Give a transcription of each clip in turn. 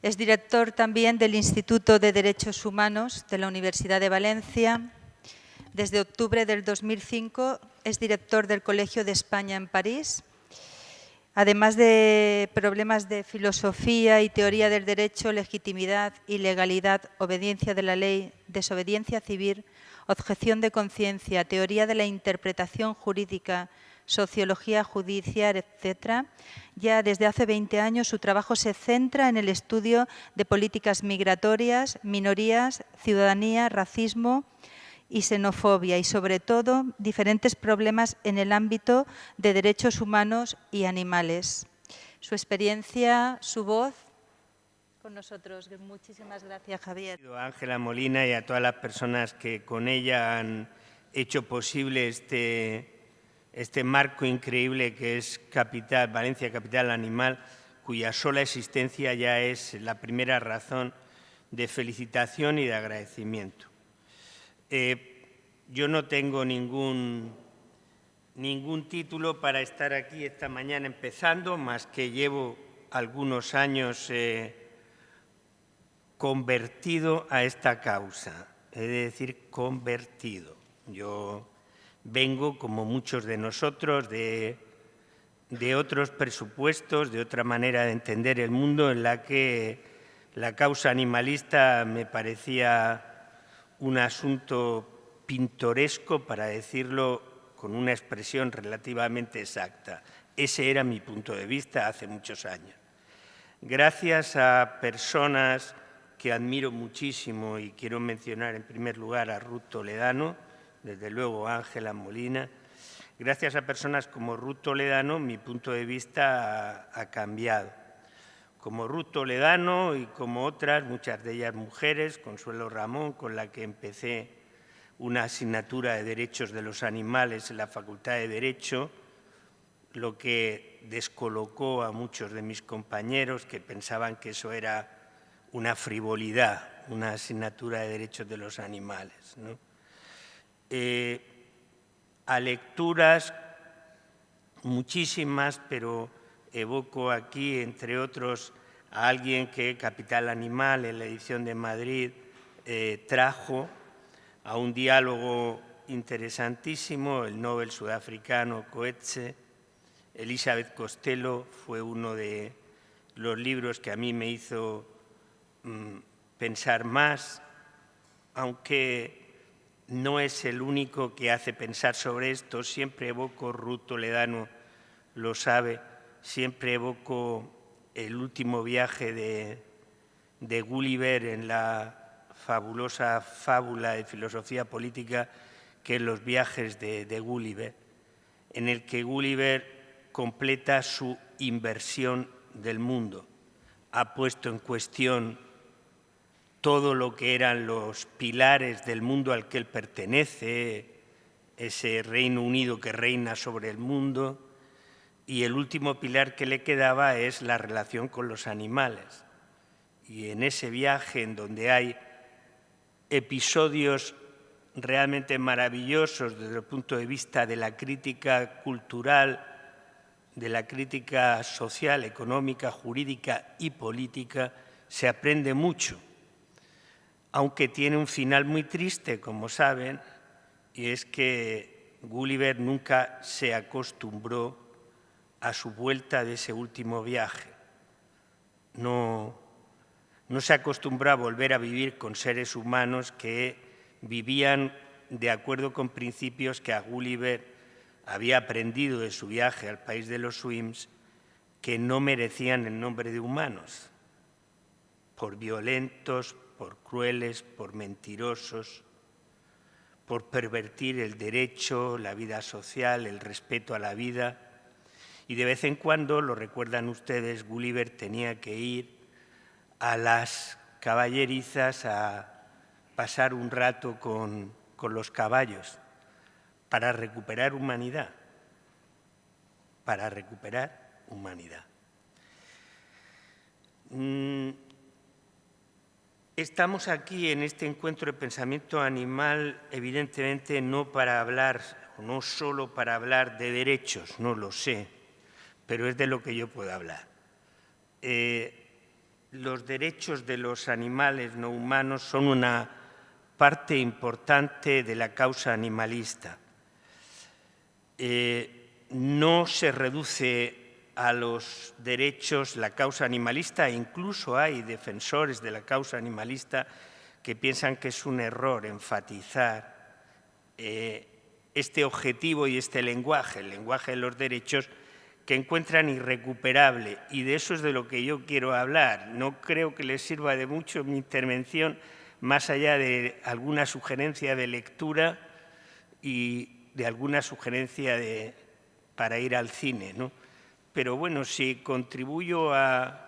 Es director también del Instituto de Derechos Humanos de la Universidad de Valencia. Desde octubre del 2005 es director del Colegio de España en París. Además de problemas de filosofía y teoría del derecho, legitimidad y legalidad, obediencia de la ley, desobediencia civil, objeción de conciencia, teoría de la interpretación jurídica, sociología judicial, etc., ya desde hace 20 años su trabajo se centra en el estudio de políticas migratorias, minorías, ciudadanía, racismo y xenofobia y, sobre todo, diferentes problemas en el ámbito de derechos humanos y animales. Su experiencia, su voz, con nosotros. Muchísimas gracias, Javier. A Ángela Molina y a todas las personas que con ella han hecho posible este marco increíble que es Valencia Capital Animal, cuya sola existencia ya es la primera razón de felicitación y de agradecimiento. Yo no tengo ningún título para estar aquí esta mañana empezando, más que llevo algunos años convertido a esta causa, he de decir convertido. Yo vengo, como muchos de nosotros, de otros presupuestos, de otra manera de entender el mundo, en la que la causa animalista me parecía un asunto pintoresco, para decirlo con una expresión relativamente exacta. Ese era mi punto de vista hace muchos años. Gracias a personas que admiro muchísimo, y quiero mencionar en primer lugar a Ruth Toledano, desde luego a Ángela Molina. Gracias a personas como Ruth Toledano, mi punto de vista ha cambiado. Como Ruth Toledano y como otras, muchas de ellas mujeres, Consuelo Ramón, con la que empecé una asignatura de Derechos de los Animales en la Facultad de Derecho, lo que descolocó a muchos de mis compañeros que pensaban que eso era una frivolidad, una asignatura de Derechos de los Animales, ¿no? A lecturas muchísimas, pero evoco aquí, entre otros, a alguien que Capital Animal, en la edición de Madrid, trajo a un diálogo interesantísimo, el Nobel sudafricano Coetzee. Elizabeth Costello fue uno de los libros que a mí me hizo pensar más, aunque no es el único que hace pensar sobre esto. Siempre evoco, Ruth Toledano lo sabe, siempre evoco el último viaje de Gulliver en la fabulosa fábula de filosofía política que es Los viajes de Gulliver, en el que Gulliver completa su inversión del mundo. Ha puesto en cuestión todo lo que eran los pilares del mundo al que él pertenece, ese Reino Unido que reina sobre el mundo, y el último pilar que le quedaba es la relación con los animales. Y en ese viaje, en donde hay episodios realmente maravillosos desde el punto de vista de la crítica cultural, de la crítica social, económica, jurídica y política, se aprende mucho, aunque tiene un final muy triste, como saben, y es que Gulliver nunca se acostumbró a su vuelta de ese último viaje. No se acostumbró a volver a vivir con seres humanos que vivían de acuerdo con principios que a Gulliver había aprendido de su viaje al país de los Swims, que no merecían el nombre de humanos, por violentos, por crueles, por mentirosos, por pervertir el derecho, la vida social, el respeto a la vida. Y de vez en cuando, lo recuerdan ustedes, Gulliver tenía que ir a las caballerizas a pasar un rato con los caballos para recuperar humanidad, Estamos aquí en este encuentro de pensamiento animal, evidentemente no para hablar, o no solo para hablar de derechos, no lo sé, pero es de lo que yo puedo hablar. los derechos de los animales no humanos son una parte importante de la causa animalista. No se reduce a los derechos la causa animalista, e incluso hay defensores de la causa animalista que piensan que es un error enfatizar este objetivo y este lenguaje, el lenguaje de los derechos, que encuentran irrecuperable, y de eso es de lo que yo quiero hablar. No creo que les sirva de mucho mi intervención, más allá de alguna sugerencia de lectura y de alguna sugerencia para ir al cine, ¿no? Pero bueno, si contribuyo a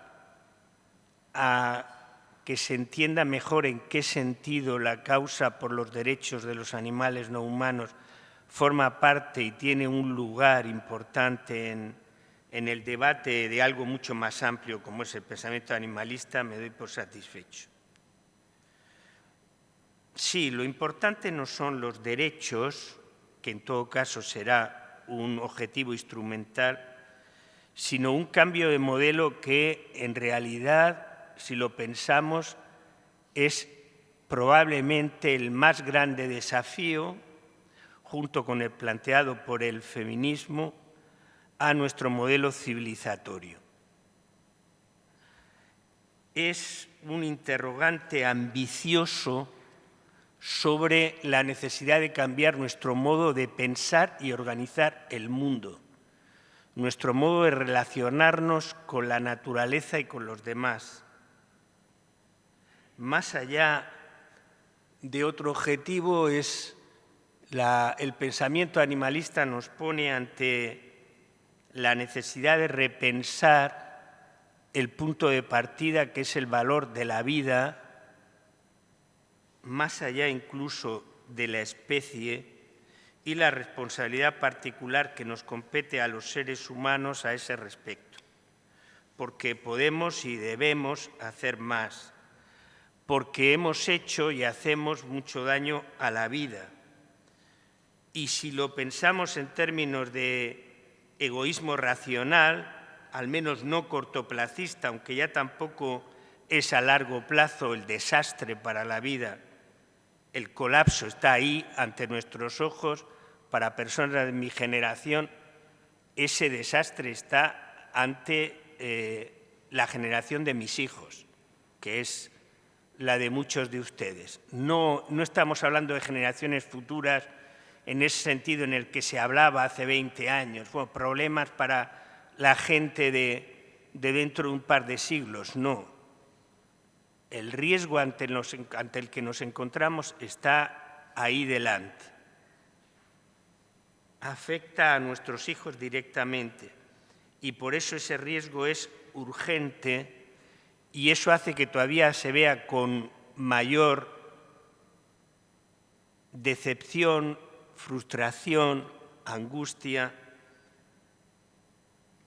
que se entienda mejor en qué sentido la causa por los derechos de los animales no humanos forma parte y tiene un lugar importante en el debate de algo mucho más amplio como es el pensamiento animalista, me doy por satisfecho. Sí, lo importante no son los derechos, que en todo caso será un objetivo instrumental, sino un cambio de modelo que en realidad, si lo pensamos, es probablemente el más grande desafío, junto con el planteado por el feminismo, a nuestro modelo civilizatorio. Es un interrogante ambicioso sobre la necesidad de cambiar nuestro modo de pensar y organizar el mundo, nuestro modo de relacionarnos con la naturaleza y con los demás. Más allá de otro objetivo, el pensamiento animalista nos pone ante la necesidad de repensar el punto de partida, que es el valor de la vida, más allá incluso de la especie, y la responsabilidad particular que nos compete a los seres humanos a ese respecto, porque podemos y debemos hacer más, porque hemos hecho y hacemos mucho daño a la vida. Y si lo pensamos en términos de egoísmo racional, al menos no cortoplacista, aunque ya tampoco es a largo plazo el desastre para la vida, el colapso está ahí ante nuestros ojos. Para personas de mi generación, ese desastre está ante la generación de mis hijos, que es la de muchos de ustedes. No estamos hablando de generaciones futuras en ese sentido en el que se hablaba hace 20 años, bueno, problemas para la gente de dentro de un par de siglos, no. El riesgo ante el que nos encontramos está ahí delante. Afecta a nuestros hijos directamente y por eso ese riesgo es urgente y eso hace que todavía se vea con mayor decepción, frustración, angustia,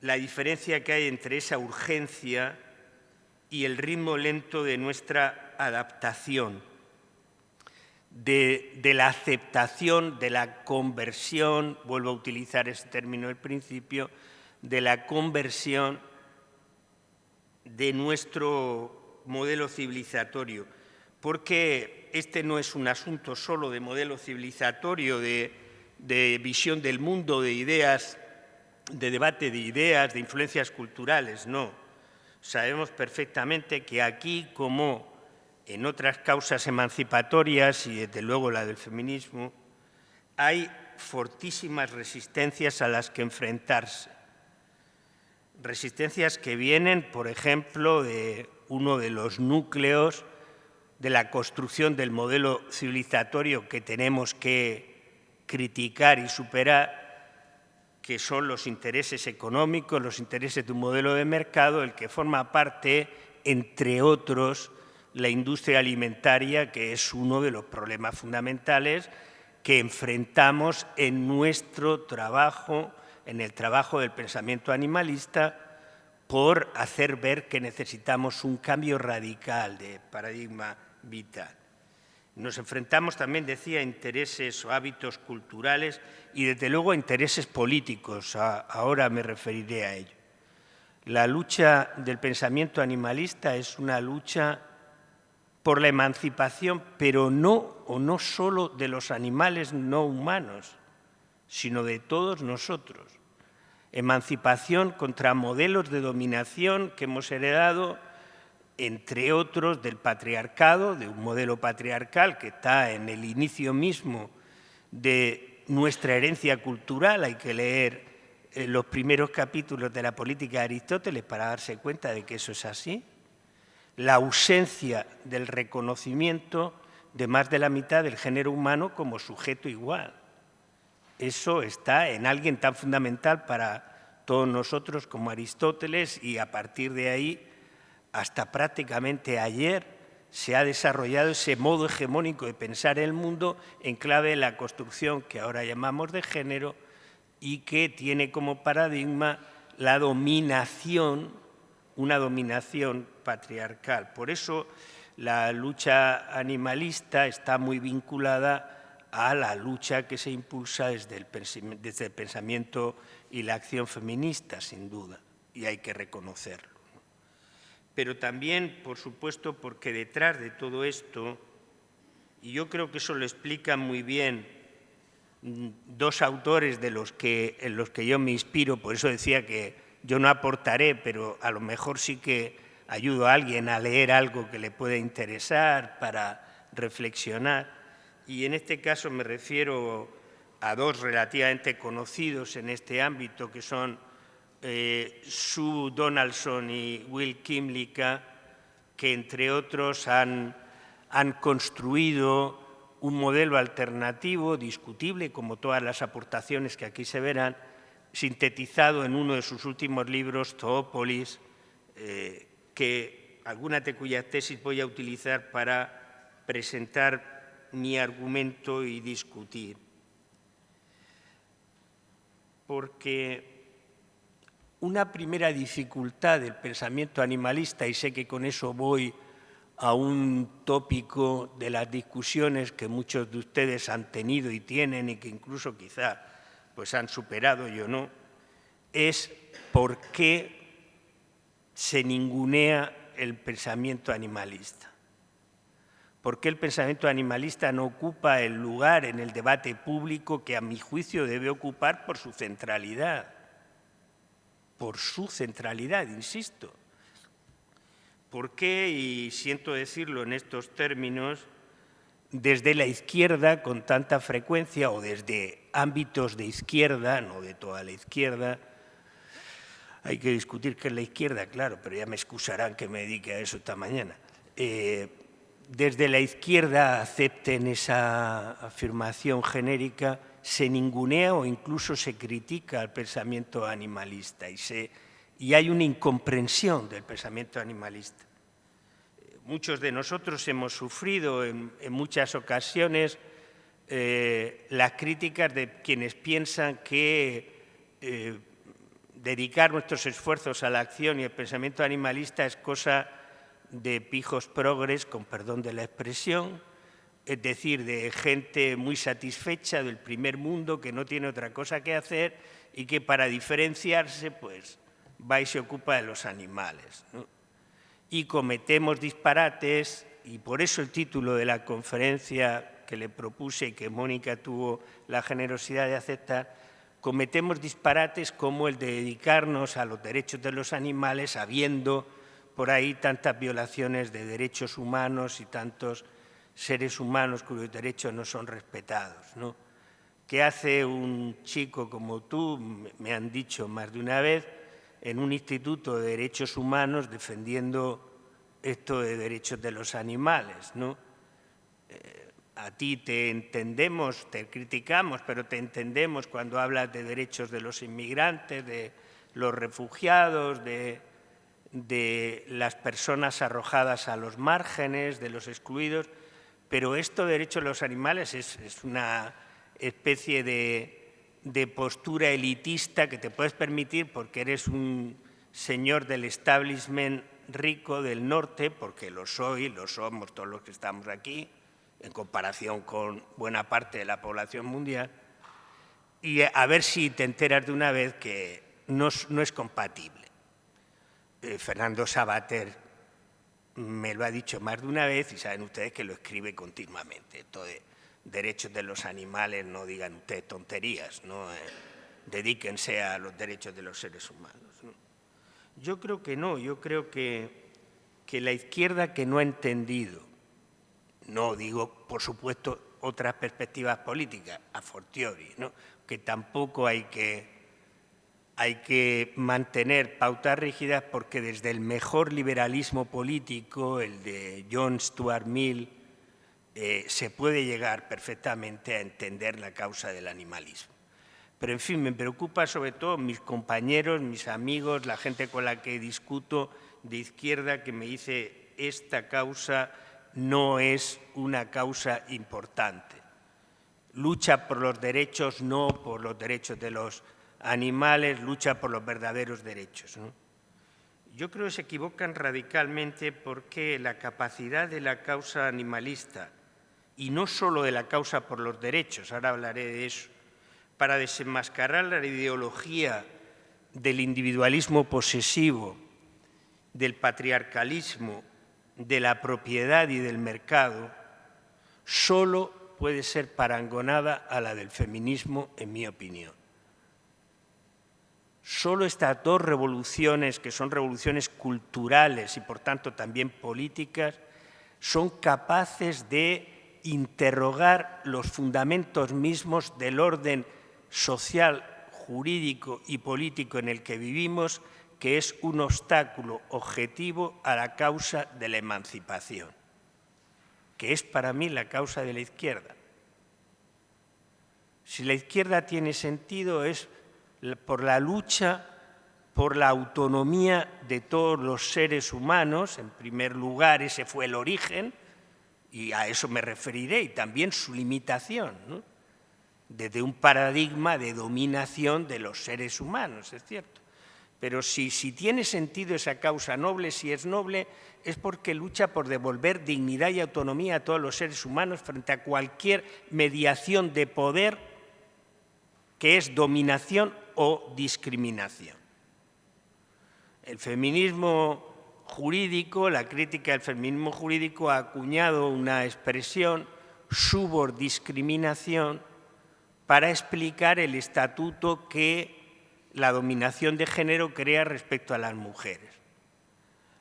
la diferencia que hay entre esa urgencia y el ritmo lento de nuestra adaptación, de la aceptación, de la conversión, vuelvo a utilizar ese término al principio, de la conversión de nuestro modelo civilizatorio, porque este no es un asunto solo de modelo civilizatorio, de visión del mundo, de ideas, de debate de ideas, de influencias culturales, no. Sabemos perfectamente que aquí, como en otras causas emancipatorias y desde luego la del feminismo, hay fortísimas resistencias a las que enfrentarse. Resistencias que vienen, por ejemplo, de uno de los núcleos de la construcción del modelo civilizatorio que tenemos que criticar y superar, que son los intereses económicos, los intereses de un modelo de mercado, el que forma parte, entre otros, la industria alimentaria, que es uno de los problemas fundamentales que enfrentamos en nuestro trabajo, en el trabajo del pensamiento animalista, por hacer ver que necesitamos un cambio radical de paradigma vital. Nos enfrentamos también, decía, a intereses o hábitos culturales y, desde luego, a intereses políticos. Ahora me referiré a ello. La lucha del pensamiento animalista es una lucha por la emancipación, pero no solo de los animales no humanos, sino de todos nosotros. Emancipación contra modelos de dominación que hemos heredado, entre otros, del patriarcado, de un modelo patriarcal que está en el inicio mismo de nuestra herencia cultural. Hay que leer los primeros capítulos de la Política de Aristóteles para darse cuenta de que eso es así. La ausencia del reconocimiento de más de la mitad del género humano como sujeto igual. Eso está en alguien tan fundamental para todos nosotros como Aristóteles, y a partir de ahí, hasta prácticamente ayer, se ha desarrollado ese modo hegemónico de pensar el mundo en clave de la construcción que ahora llamamos de género y que tiene como paradigma la dominación, una dominación patriarcal. Por eso la lucha animalista está muy vinculada a la lucha que se impulsa desde el pensamiento y la acción feminista, sin duda, y hay que reconocerlo. Pero también, por supuesto, porque detrás de todo esto, y yo creo que eso lo explican muy bien dos autores en los que yo me inspiro, por eso decía que yo no aportaré, pero a lo mejor sí que ayudo a alguien a leer algo que le pueda interesar para reflexionar. Y en este caso me refiero a dos relativamente conocidos en este ámbito, que son Sue Donaldson y Will Kymlicka, que entre otros han construido un modelo alternativo, discutible, como todas las aportaciones que aquí se verán, sintetizado en uno de sus últimos libros, Zoópolis, alguna de cuyas tesis voy a utilizar para presentar mi argumento y discutir. Porque una primera dificultad del pensamiento animalista, y sé que con eso voy a un tópico de las discusiones que muchos de ustedes han tenido y tienen, y que incluso quizá pues han superado, yo no, es por qué se ningunea el pensamiento animalista. ¿Por qué el pensamiento animalista no ocupa el lugar en el debate público que a mi juicio debe ocupar por su centralidad? Por su centralidad, insisto. ¿Por qué, y siento decirlo en estos términos, desde la izquierda con tanta frecuencia, o desde ámbitos de izquierda, no de toda la izquierda? Hay que discutir qué es la izquierda, claro, pero ya me excusarán que me dedique a eso esta mañana. Desde la izquierda acepten esa afirmación genérica, se ningunea o incluso se critica al pensamiento animalista y hay una incomprensión del pensamiento animalista. Muchos de nosotros hemos sufrido en muchas ocasiones las críticas de quienes piensan que dedicar nuestros esfuerzos a la acción y al pensamiento animalista es cosa de pijos progres, con perdón de la expresión, es decir, de gente muy satisfecha del primer mundo que no tiene otra cosa que hacer y que para diferenciarse pues va y se ocupa de los animales, ¿no? Y cometemos disparates, y por eso el título de la conferencia que le propuse y que Mónica tuvo la generosidad de aceptar, cometemos disparates como el de dedicarnos a los derechos de los animales habiendo por ahí tantas violaciones de derechos humanos y tantos seres humanos cuyos derechos no son respetados, ¿no? ¿Qué hace un chico como tú, me han dicho más de una vez, en un instituto de derechos humanos defendiendo esto de derechos de los animales, ¿no? A ti te entendemos, te criticamos, pero te entendemos cuando hablas de derechos de los inmigrantes, de los refugiados, de las personas arrojadas a los márgenes, de los excluidos, pero esto de derechos de los animales es una especie de postura elitista que te puedes permitir porque eres un señor del establishment rico del norte, porque lo soy, lo somos todos los que estamos aquí, en comparación con buena parte de la población mundial, y a ver si te enteras de una vez que no es compatible. Fernando Savater me lo ha dicho más de una vez y saben ustedes que lo escribe continuamente. Entonces, derechos de los animales, no digan ustedes tonterías, ¿no? Dedíquense a los derechos de los seres humanos, ¿no? Yo creo que no, yo creo que la izquierda que no ha entendido, no digo, por supuesto, otras perspectivas políticas, a fortiori, ¿no? Que tampoco hay que mantener pautas rígidas porque desde el mejor liberalismo político, el de John Stuart Mill, se puede llegar perfectamente a entender la causa del animalismo. Pero, en fin, me preocupa sobre todo mis compañeros, mis amigos, la gente con la que discuto de izquierda que me dice esta causa no es una causa importante. Lucha por los derechos, no por los derechos de los animales, lucha por los verdaderos derechos, ¿no? Yo creo que se equivocan radicalmente porque la capacidad de la causa animalista, y no solo de la causa por los derechos, ahora hablaré de eso, para desenmascarar la ideología del individualismo posesivo, del patriarcalismo, de la propiedad y del mercado, solo puede ser parangonada a la del feminismo, en mi opinión. Solo estas dos revoluciones, que son revoluciones culturales y por tanto también políticas, son capaces de interrogar los fundamentos mismos del orden social, jurídico y político en el que vivimos, que es un obstáculo objetivo a la causa de la emancipación, que es para mí la causa de la izquierda. Si la izquierda tiene sentido es por la lucha por la autonomía de todos los seres humanos. En primer lugar, ese fue el origen, y a eso me referiré, y también su limitación, ¿no? Desde un paradigma de dominación de los seres humanos, es cierto. Pero si tiene sentido esa causa noble, si es noble, es porque lucha por devolver dignidad y autonomía a todos los seres humanos frente a cualquier mediación de poder que es dominación o discriminación. El feminismo jurídico, la crítica del feminismo jurídico ha acuñado una expresión, subordiscriminación, para explicar el estatuto que la dominación de género crea respecto a las mujeres.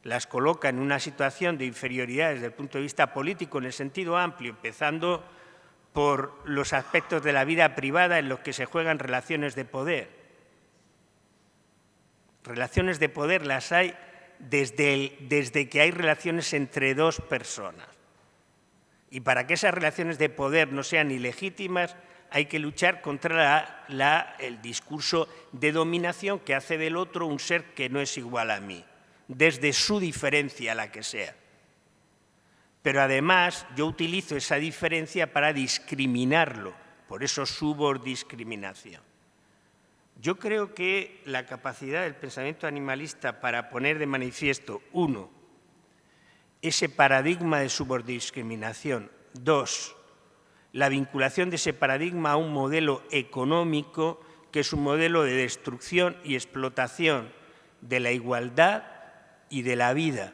Las coloca en una situación de inferioridad desde el punto de vista político en el sentido amplio, empezando por los aspectos de la vida privada en los que se juegan relaciones de poder. Relaciones de poder las hay desde que hay relaciones entre dos personas. Y para que esas relaciones de poder no sean ilegítimas, hay que luchar contra el discurso de dominación que hace del otro un ser que no es igual a mí, desde su diferencia, la que sea. Pero además yo utilizo esa diferencia para discriminarlo, por eso subordiscriminación. Yo creo que la capacidad del pensamiento animalista para poner de manifiesto, uno, ese paradigma de subordiscriminación, dos, la vinculación de ese paradigma a un modelo económico que es un modelo de destrucción y explotación de la igualdad y de la vida,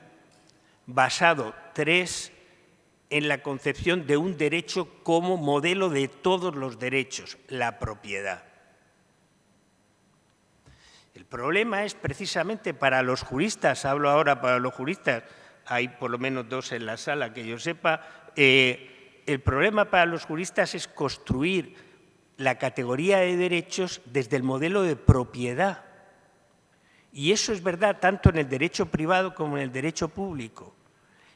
basado, tres, en la concepción de un derecho como modelo de todos los derechos, la propiedad. El problema es precisamente para los juristas, hablo ahora para los juristas, hay por lo menos dos en la sala que yo sepa, el problema para los juristas es construir la categoría de derechos desde el modelo de propiedad. Y eso es verdad tanto en el derecho privado como en el derecho público.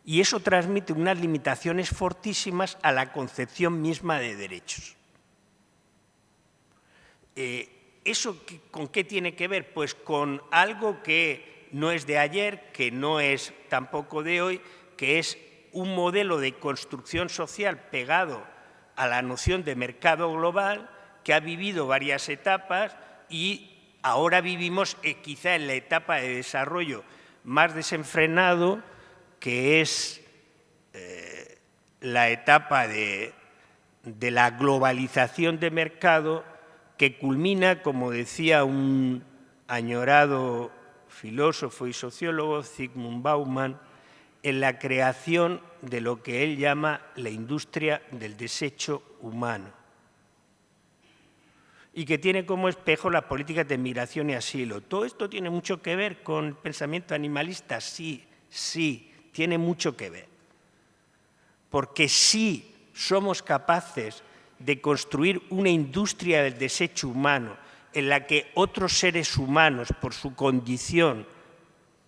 Y eso transmite unas limitaciones fortísimas a la concepción misma de derechos. ¿Eso con qué tiene que ver? Pues con algo que no es de ayer, que no es tampoco de hoy, que es un modelo de construcción social pegado a la noción de mercado global que ha vivido varias etapas y ahora vivimos quizá en la etapa de desarrollo más desenfrenado, que es la etapa de la globalización de mercado, que culmina, como decía un añorado filósofo y sociólogo, Zygmunt Bauman, en la creación de lo que él llama la industria del desecho humano, y que tiene como espejo las políticas de migración y asilo. ¿Todo esto tiene mucho que ver con el pensamiento animalista? Sí, sí, tiene mucho que ver. Porque sí somos capaces de construir una industria del desecho humano en la que otros seres humanos, por su condición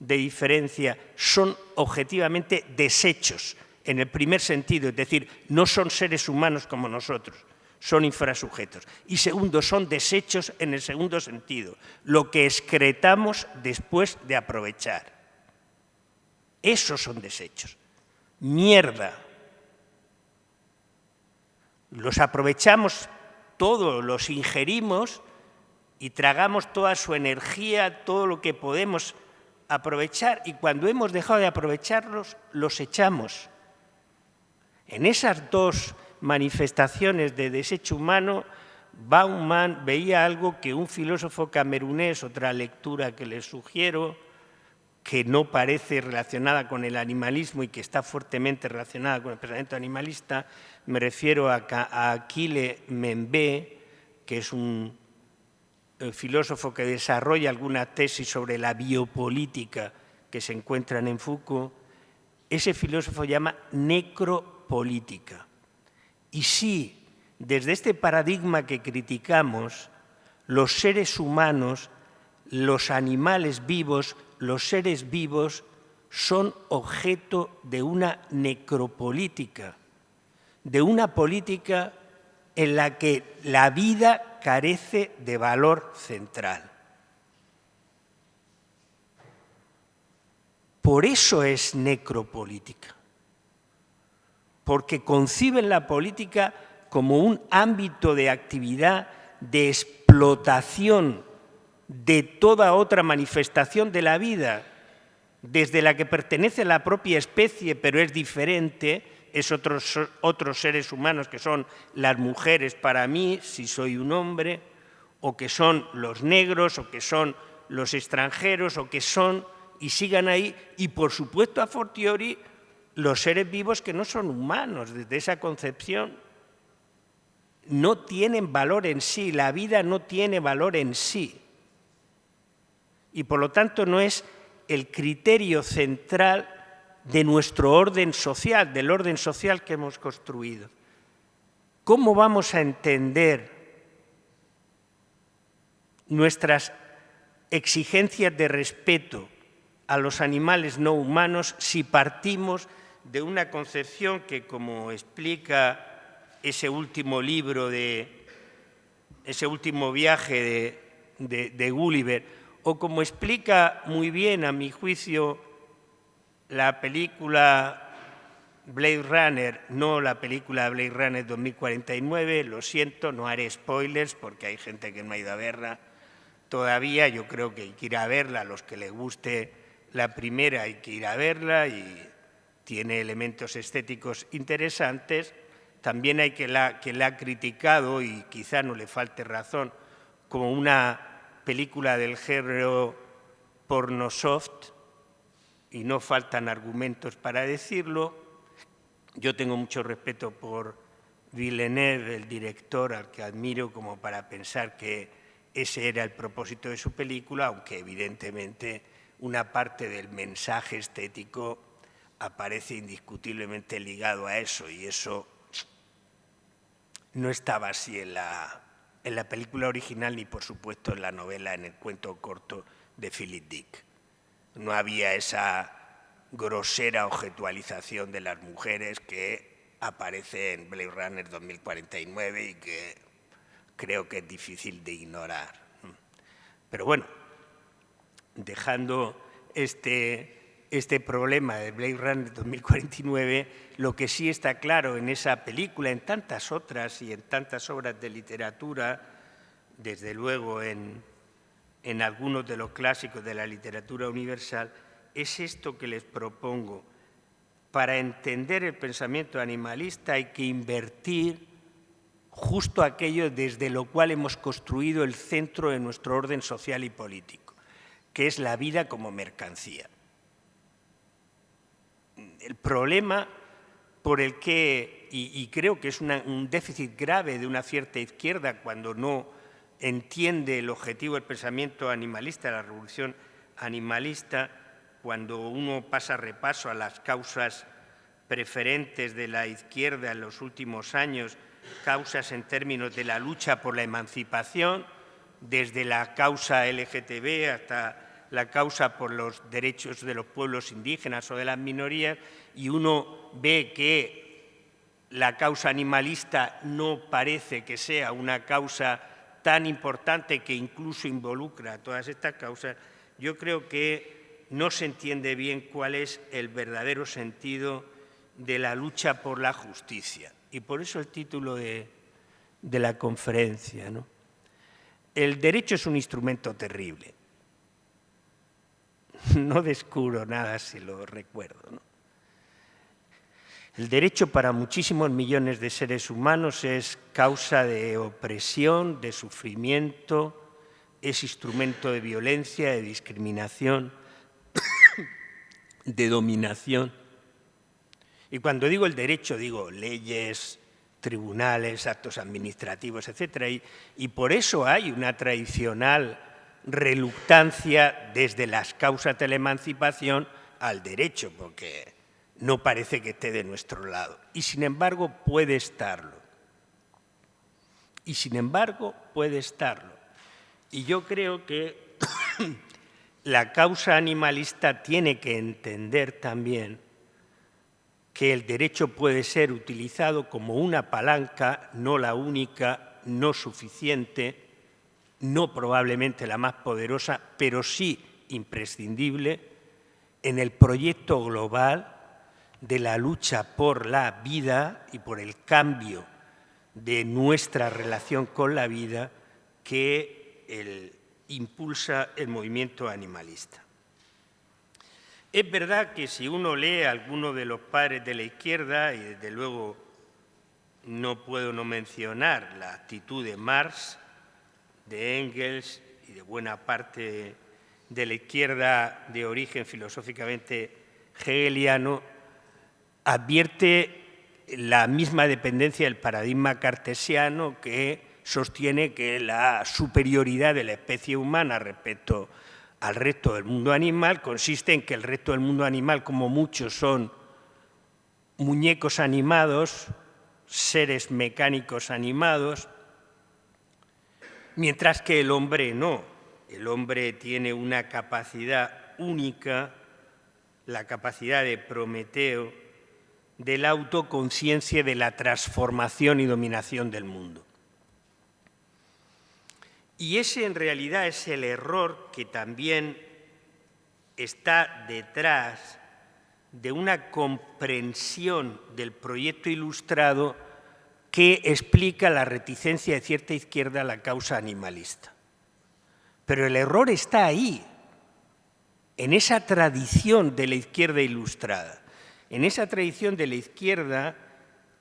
de diferencia, son objetivamente desechos, en el primer sentido, es decir, no son seres humanos como nosotros, son infrasujetos. Y segundo, son desechos en el segundo sentido, lo que excretamos después de aprovechar. Esos son desechos. Mierda. Los aprovechamos todos, los ingerimos y tragamos toda su energía, todo lo que podemos aprovechar, y cuando hemos dejado de aprovecharlos, los echamos. En esas dos manifestaciones de desecho humano, Bauman veía algo que un filósofo camerunés, otra lectura que les sugiero, que no parece relacionada con el animalismo y que está fuertemente relacionada con el pensamiento animalista, me refiero a Achille Mbembe, que es un filósofo que desarrolla alguna tesis sobre la biopolítica que se encuentran en Foucault. Ese filósofo llama necropolítica. Y sí, desde este paradigma que criticamos, los seres humanos, los animales vivos, los seres vivos son objeto de una necropolítica, de una política en la que la vida carece de valor central. Por eso es necropolítica, porque conciben la política como un ámbito de actividad de explotación de toda otra manifestación de la vida, desde la que pertenece la propia especie, pero es diferente, es otros seres humanos que son las mujeres para mí, si soy un hombre, o que son los negros, o que son los extranjeros, o que son, y sigan ahí, y por supuesto a fortiori los seres vivos que no son humanos. Desde esa concepción no tienen valor en sí, la vida no tiene valor en sí. Y por lo tanto no es el criterio central de nuestro orden social, del orden social que hemos construido. ¿Cómo vamos a entender nuestras exigencias de respeto a los animales no humanos si partimos de una concepción que, como explica ese último libro, ese último viaje de Gulliver, o como explica muy bien, a mi juicio, la película Blade Runner, no la película Blade Runner 2049, lo siento, no haré spoilers porque hay gente que no ha ido a verla todavía, yo creo que hay que ir a verla, a los que les guste la primera hay que ir a verla y tiene elementos estéticos interesantes. También hay que la ha criticado, y quizá no le falte razón, como una película del género porno soft, y no faltan argumentos para decirlo. Yo tengo mucho respeto por Villeneuve, el director, al que admiro como para pensar que ese era el propósito de su película, aunque evidentemente una parte del mensaje estético aparece indiscutiblemente ligado a eso, y eso no estaba así en la película original, ni por supuesto en la novela, en el cuento corto de Philip Dick. No había esa grosera objetualización de las mujeres que aparece en Blade Runner 2049 y que creo que es difícil de ignorar. Pero bueno, dejando este problema de Blade Runner 2049, lo que sí está claro en esa película, en tantas otras y en tantas obras de literatura, desde luego en algunos de los clásicos de la literatura universal, es esto que les propongo. Para entender el pensamiento animalista hay que invertir justo aquello desde lo cual hemos construido el centro de nuestro orden social y político, que es la vida como mercancía. El problema por el que, y creo que es un déficit grave de una cierta izquierda cuando no entiende el objetivo del pensamiento animalista, la revolución animalista, cuando uno pasa repaso a las causas preferentes de la izquierda en los últimos años, causas en términos de la lucha por la emancipación, desde la causa LGTB hasta la causa por los derechos de los pueblos indígenas o de las minorías, y uno ve que la causa animalista no parece que sea una causa tan importante que incluso involucra todas estas causas, yo creo que no se entiende bien cuál es el verdadero sentido de la lucha por la justicia. Y por eso el título de la conferencia, ¿no? El derecho es un instrumento terrible. No descubro nada si lo recuerdo, ¿no? El derecho para muchísimos millones de seres humanos es causa de opresión, de sufrimiento, es instrumento de violencia, de discriminación, de dominación. Y cuando digo el derecho, digo leyes, tribunales, actos administrativos, etc. Y por eso hay una tradicional reluctancia desde las causas de la emancipación al derecho, porque no parece que esté de nuestro lado. Y sin embargo puede estarlo. Y sin embargo puede estarlo. Y yo creo que la causa animalista tiene que entender también que el derecho puede ser utilizado como una palanca, no la única, no suficiente, no probablemente la más poderosa, pero sí imprescindible en el proyecto global de la lucha por la vida y por el cambio de nuestra relación con la vida que impulsa el movimiento animalista. Es verdad que si uno lee a alguno de los padres de la izquierda, y desde luego no puedo no mencionar la actitud de Marx, de Engels y de buena parte de la izquierda de origen filosóficamente hegeliano, advierte la misma dependencia del paradigma cartesiano que sostiene que la superioridad de la especie humana respecto al resto del mundo animal consiste en que el resto del mundo animal, como muchos, son muñecos animados, seres mecánicos animados, mientras que el hombre no. El hombre tiene una capacidad única, la capacidad de Prometeo, de la autoconciencia, de la transformación y dominación del mundo. Y ese en realidad es el error que también está detrás de una comprensión del proyecto ilustrado que explica la reticencia de cierta izquierda a la causa animalista. Pero el error está ahí, en esa tradición de la izquierda ilustrada, en esa tradición de la izquierda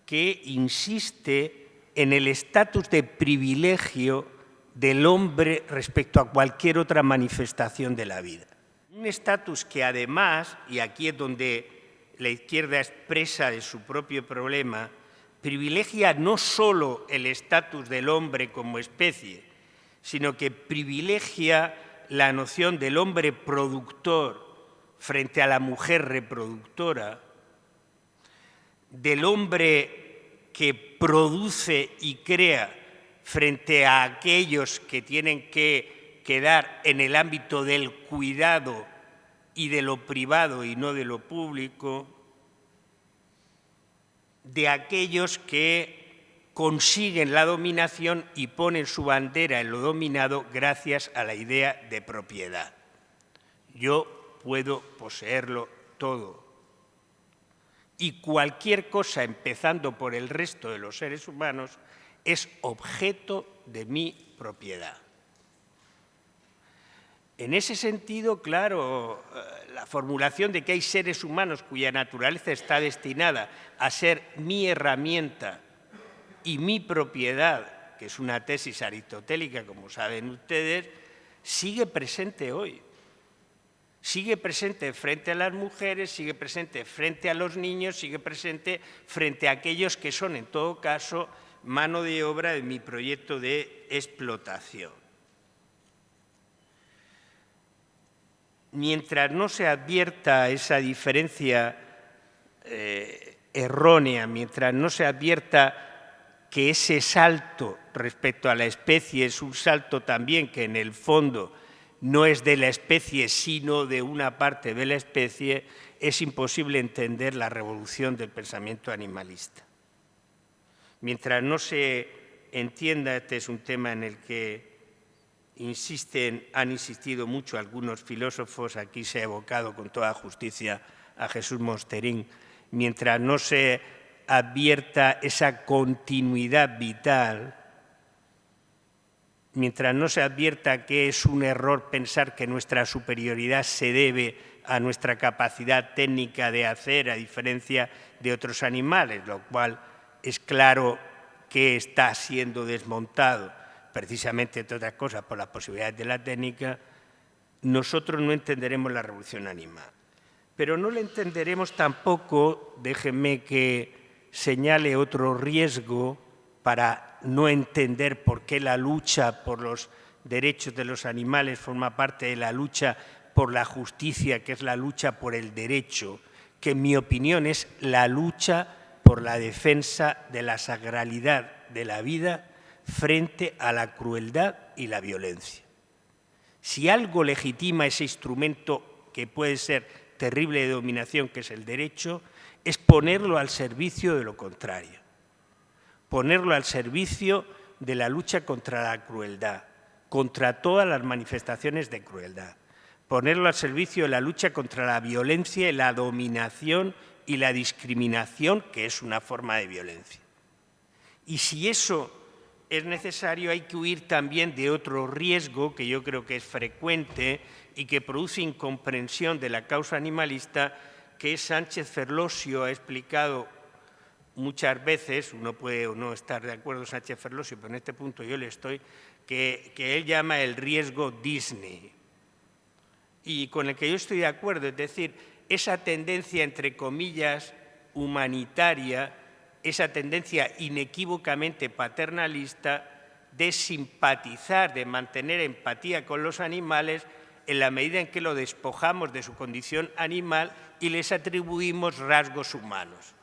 que insiste en el estatus de privilegio del hombre respecto a cualquier otra manifestación de la vida. Un estatus que además, y aquí es donde la izquierda expresa de su propio problema, privilegia no solo el estatus del hombre como especie, sino que privilegia la noción del hombre productor frente a la mujer reproductora, del hombre que produce y crea frente a aquellos que tienen que quedar en el ámbito del cuidado y de lo privado y no de lo público, de aquellos que consiguen la dominación y ponen su bandera en lo dominado gracias a la idea de propiedad. Yo puedo poseerlo todo. Y cualquier cosa, empezando por el resto de los seres humanos, es objeto de mi propiedad. En ese sentido, claro, la formulación de que hay seres humanos cuya naturaleza está destinada a ser mi herramienta y mi propiedad, que es una tesis aristotélica, como saben ustedes, sigue presente hoy. Sigue presente frente a las mujeres, sigue presente frente a los niños, sigue presente frente a aquellos que son, en todo caso, mano de obra de mi proyecto de explotación. Mientras no se advierta esa diferencia errónea, mientras no se advierta que ese salto respecto a la especie es un salto también que en el fondo no es de la especie, sino de una parte de la especie, es imposible entender la revolución del pensamiento animalista. Mientras no se entienda, este es un tema en el que han insistido mucho algunos filósofos, aquí se ha evocado con toda justicia a Jesús Mosterín, mientras no se advierta esa continuidad vital, mientras no se advierta que es un error pensar que nuestra superioridad se debe a nuestra capacidad técnica de hacer, a diferencia de otros animales, lo cual es claro que está siendo desmontado, precisamente, entre otras cosas, por las posibilidades de la técnica, nosotros no entenderemos la revolución animal. Pero no la entenderemos tampoco, déjenme que señale otro riesgo para no entender por qué la lucha por los derechos de los animales forma parte de la lucha por la justicia, que es la lucha por el derecho, que en mi opinión es la lucha por la defensa de la sacralidad de la vida frente a la crueldad y la violencia. Si algo legitima ese instrumento que puede ser terrible de dominación, que es el derecho, es ponerlo al servicio de lo contrario, ponerlo al servicio de la lucha contra la crueldad, contra todas las manifestaciones de crueldad, ponerlo al servicio de la lucha contra la violencia y la dominación y la discriminación, que es una forma de violencia. Y si eso es necesario, hay que huir también de otro riesgo que yo creo que es frecuente y que produce incomprensión de la causa animalista, que Sánchez Ferlosio ha explicado muchas veces. Uno puede o no estar de acuerdo con Sánchez Ferlosio, pero en este punto yo le estoy, que él llama el riesgo Disney, y con el que yo estoy de acuerdo, es decir, esa tendencia, entre comillas, humanitaria, esa tendencia inequívocamente paternalista de simpatizar, de mantener empatía con los animales en la medida en que lo despojamos de su condición animal y les atribuimos rasgos humanos.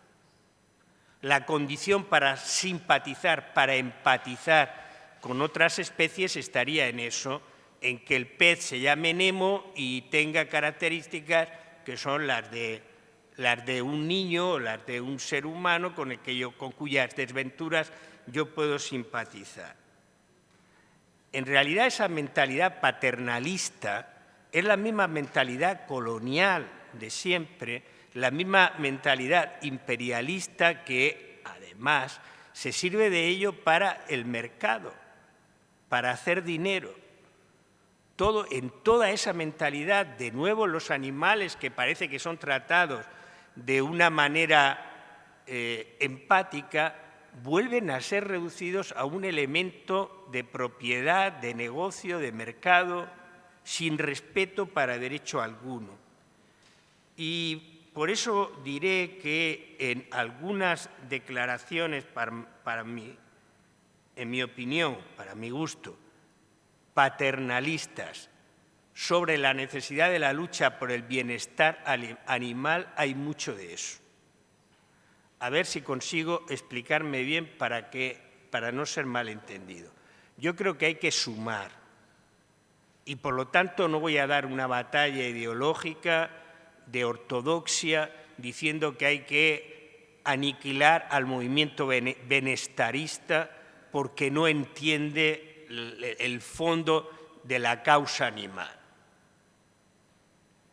La condición para simpatizar, para empatizar con otras especies estaría en eso, en que el pez se llame Nemo y tenga características que son las de un niño o las de un ser humano con cuyas desventuras yo puedo simpatizar. En realidad, esa mentalidad paternalista es la misma mentalidad colonial de siempre, la misma mentalidad imperialista que, además, se sirve de ello para el mercado, para hacer dinero. En toda esa mentalidad, de nuevo, los animales que parece que son tratados de una manera empática, vuelven a ser reducidos a un elemento de propiedad, de negocio, de mercado, sin respeto para derecho alguno. Y por eso diré que en algunas declaraciones, en mi opinión, para mi gusto, paternalistas sobre la necesidad de la lucha por el bienestar animal, hay mucho de eso. A ver si consigo explicarme bien para no ser malentendido. Yo creo que hay que sumar y, por lo tanto, no voy a dar una batalla ideológica de ortodoxia diciendo que hay que aniquilar al movimiento benestarista porque no entiende el fondo de la causa animal.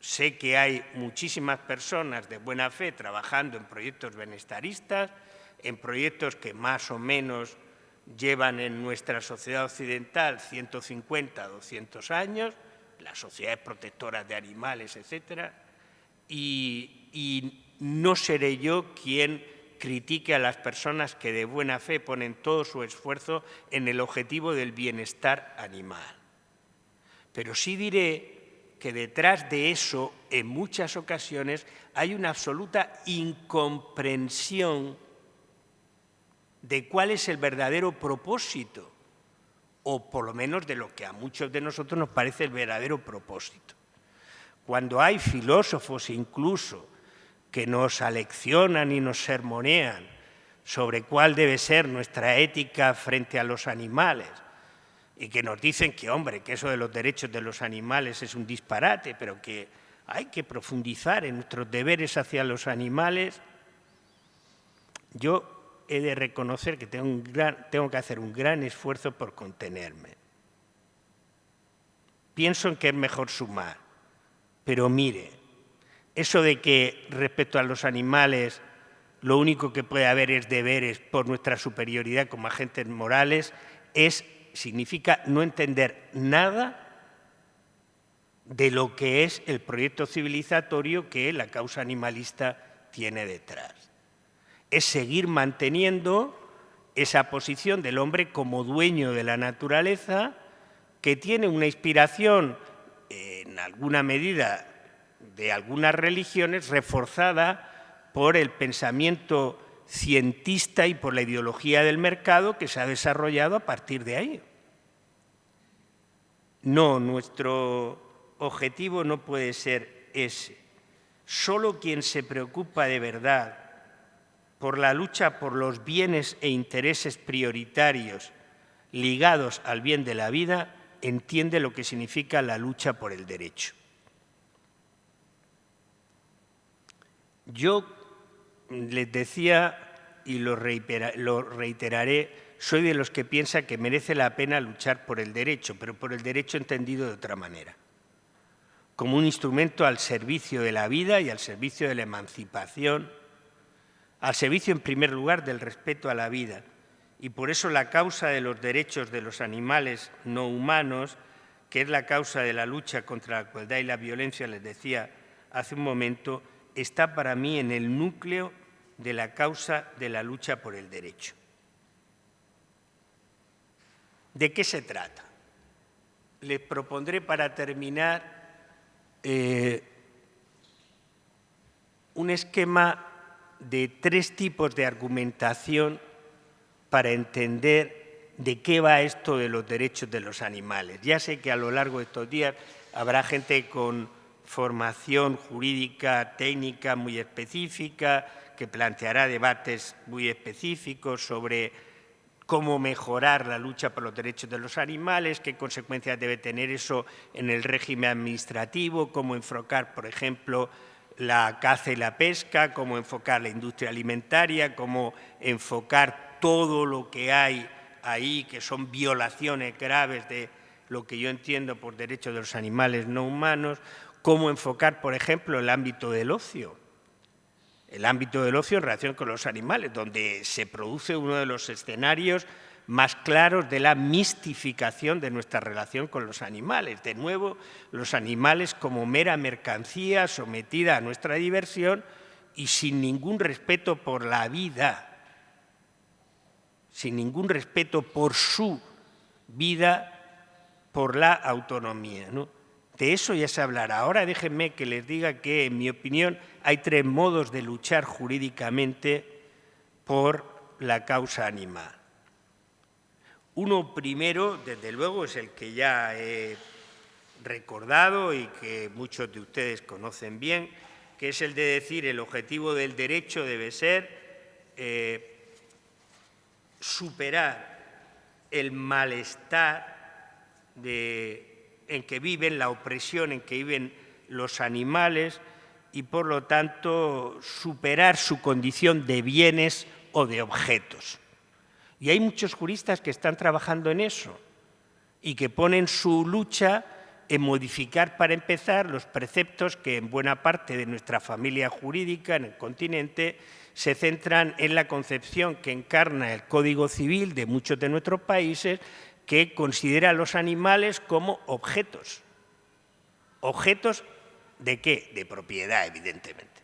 Sé que hay muchísimas personas de buena fe trabajando en proyectos benestaristas, en proyectos que más o menos llevan en nuestra sociedad occidental 150, 200 años, las sociedades protectoras de animales, etc. Y no seré yo quien critique a las personas que de buena fe ponen todo su esfuerzo en el objetivo del bienestar animal. Pero sí diré que detrás de eso, en muchas ocasiones, hay una absoluta incomprensión de cuál es el verdadero propósito, o por lo menos de lo que a muchos de nosotros nos parece el verdadero propósito. Cuando hay filósofos incluso que nos aleccionan y nos sermonean sobre cuál debe ser nuestra ética frente a los animales y que nos dicen que, hombre, que eso de los derechos de los animales es un disparate, pero que hay que profundizar en nuestros deberes hacia los animales, yo he de reconocer que tengo que hacer un gran esfuerzo por contenerme. Pienso en que es mejor sumar, pero mire, eso de que respecto a los animales lo único que puede haber es deberes por nuestra superioridad como agentes morales significa no entender nada de lo que es el proyecto civilizatorio que la causa animalista tiene detrás. Es seguir manteniendo esa posición del hombre como dueño de la naturaleza, que tiene una inspiración en alguna medida de algunas religiones reforzada por el pensamiento cientista y por la ideología del mercado que se ha desarrollado a partir de ahí. No, nuestro objetivo no puede ser ese. Solo quien se preocupa de verdad por la lucha por los bienes e intereses prioritarios ligados al bien de la vida entiende lo que significa la lucha por el derecho. Yo les decía, y lo reiteraré, soy de los que piensa que merece la pena luchar por el derecho, pero por el derecho entendido de otra manera, como un instrumento al servicio de la vida y al servicio de la emancipación, al servicio en primer lugar del respeto a la vida. Y por eso la causa de los derechos de los animales no humanos, que es la causa de la lucha contra la crueldad y la violencia, les decía hace un momento, está para mí en el núcleo de la causa de la lucha por el derecho. ¿De qué se trata? Les propondré para terminar un esquema de 3 tipos de argumentación para entender de qué va esto de los derechos de los animales. Ya sé que a lo largo de estos días habrá gente con formación jurídica, técnica muy específica, que planteará debates muy específicos sobre cómo mejorar la lucha por los derechos de los animales, qué consecuencias debe tener eso en el régimen administrativo, cómo enfocar, por ejemplo, la caza y la pesca, cómo enfocar la industria alimentaria, cómo enfocar todo lo que hay ahí, que son violaciones graves de lo que yo entiendo por derechos de los animales no humanos, cómo enfocar, por ejemplo, el ámbito del ocio. El ámbito del ocio en relación con los animales, donde se produce uno de los escenarios más claros de la mistificación de nuestra relación con los animales. De nuevo, los animales como mera mercancía sometida a nuestra diversión y sin ningún respeto por la vida, sin ningún respeto por su vida, por la autonomía, ¿no? De eso ya se hablará. Ahora déjenme que les diga que, en mi opinión, hay 3 modos de luchar jurídicamente por la causa animal. Uno primero, desde luego, es el que ya he recordado y que muchos de ustedes conocen bien, que es el de decir el objetivo del derecho debe ser superar el malestar en que viven, la opresión en que viven los animales y, por lo tanto, superar su condición de bienes o de objetos. Y hay muchos juristas que están trabajando en eso y que ponen su lucha en modificar, para empezar, los preceptos que en buena parte de nuestra familia jurídica en el continente se centran en la concepción que encarna el Código Civil de muchos de nuestros países, que considera a los animales como objetos. ¿Objetos de qué? De propiedad, evidentemente.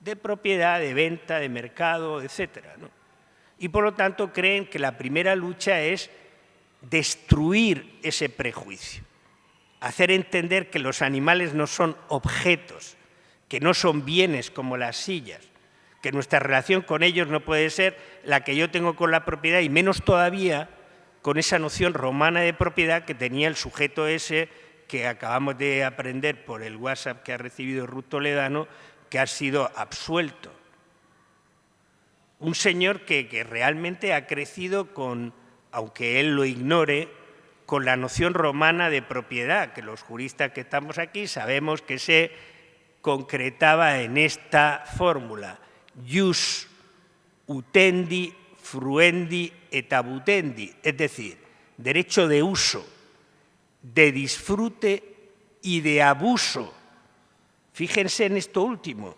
De propiedad, de venta, de mercado, etcétera, ¿no? Y por lo tanto creen que la primera lucha es destruir ese prejuicio. hacer entender que los animales no son objetos, que no son bienes como las sillas, que nuestra relación con ellos no puede ser la que yo tengo con la propiedad y menos todavía con esa noción romana de propiedad que tenía el sujeto ese que acabamos de aprender por el WhatsApp que ha recibido Ruth Toledano, que ha sido absuelto. Un señor que realmente ha crecido con, aunque él lo ignore, con la noción romana de propiedad, que los juristas que estamos aquí sabemos que se concretaba en esta fórmula: ius utendi, fruendi et abutendi, es decir, derecho de uso, de disfrute y de abuso. Fíjense en esto último.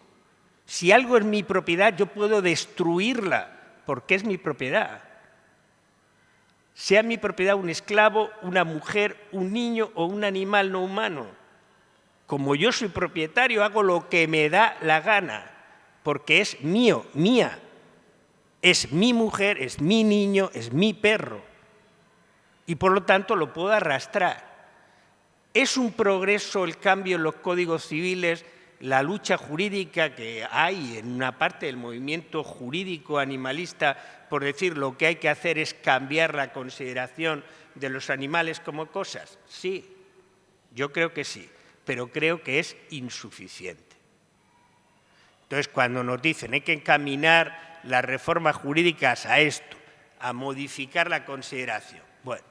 Si algo es mi propiedad, yo puedo destruirla porque es mi propiedad. Sea mi propiedad un esclavo, una mujer, un niño o un animal no humano. Como yo soy propietario, hago lo que me da la gana, porque es mío, mía. Es mi mujer, es mi niño, es mi perro. Y por lo tanto lo puedo arrastrar. ¿Es un progreso el cambio en los códigos civiles, la lucha jurídica que hay en una parte del movimiento jurídico animalista por decir lo que hay que hacer es cambiar la consideración de los animales como cosas? Sí, yo creo que sí, pero creo que es insuficiente. Entonces, cuando nos dicen hay que encaminar las reformas jurídicas a esto, a modificar la consideración, bueno,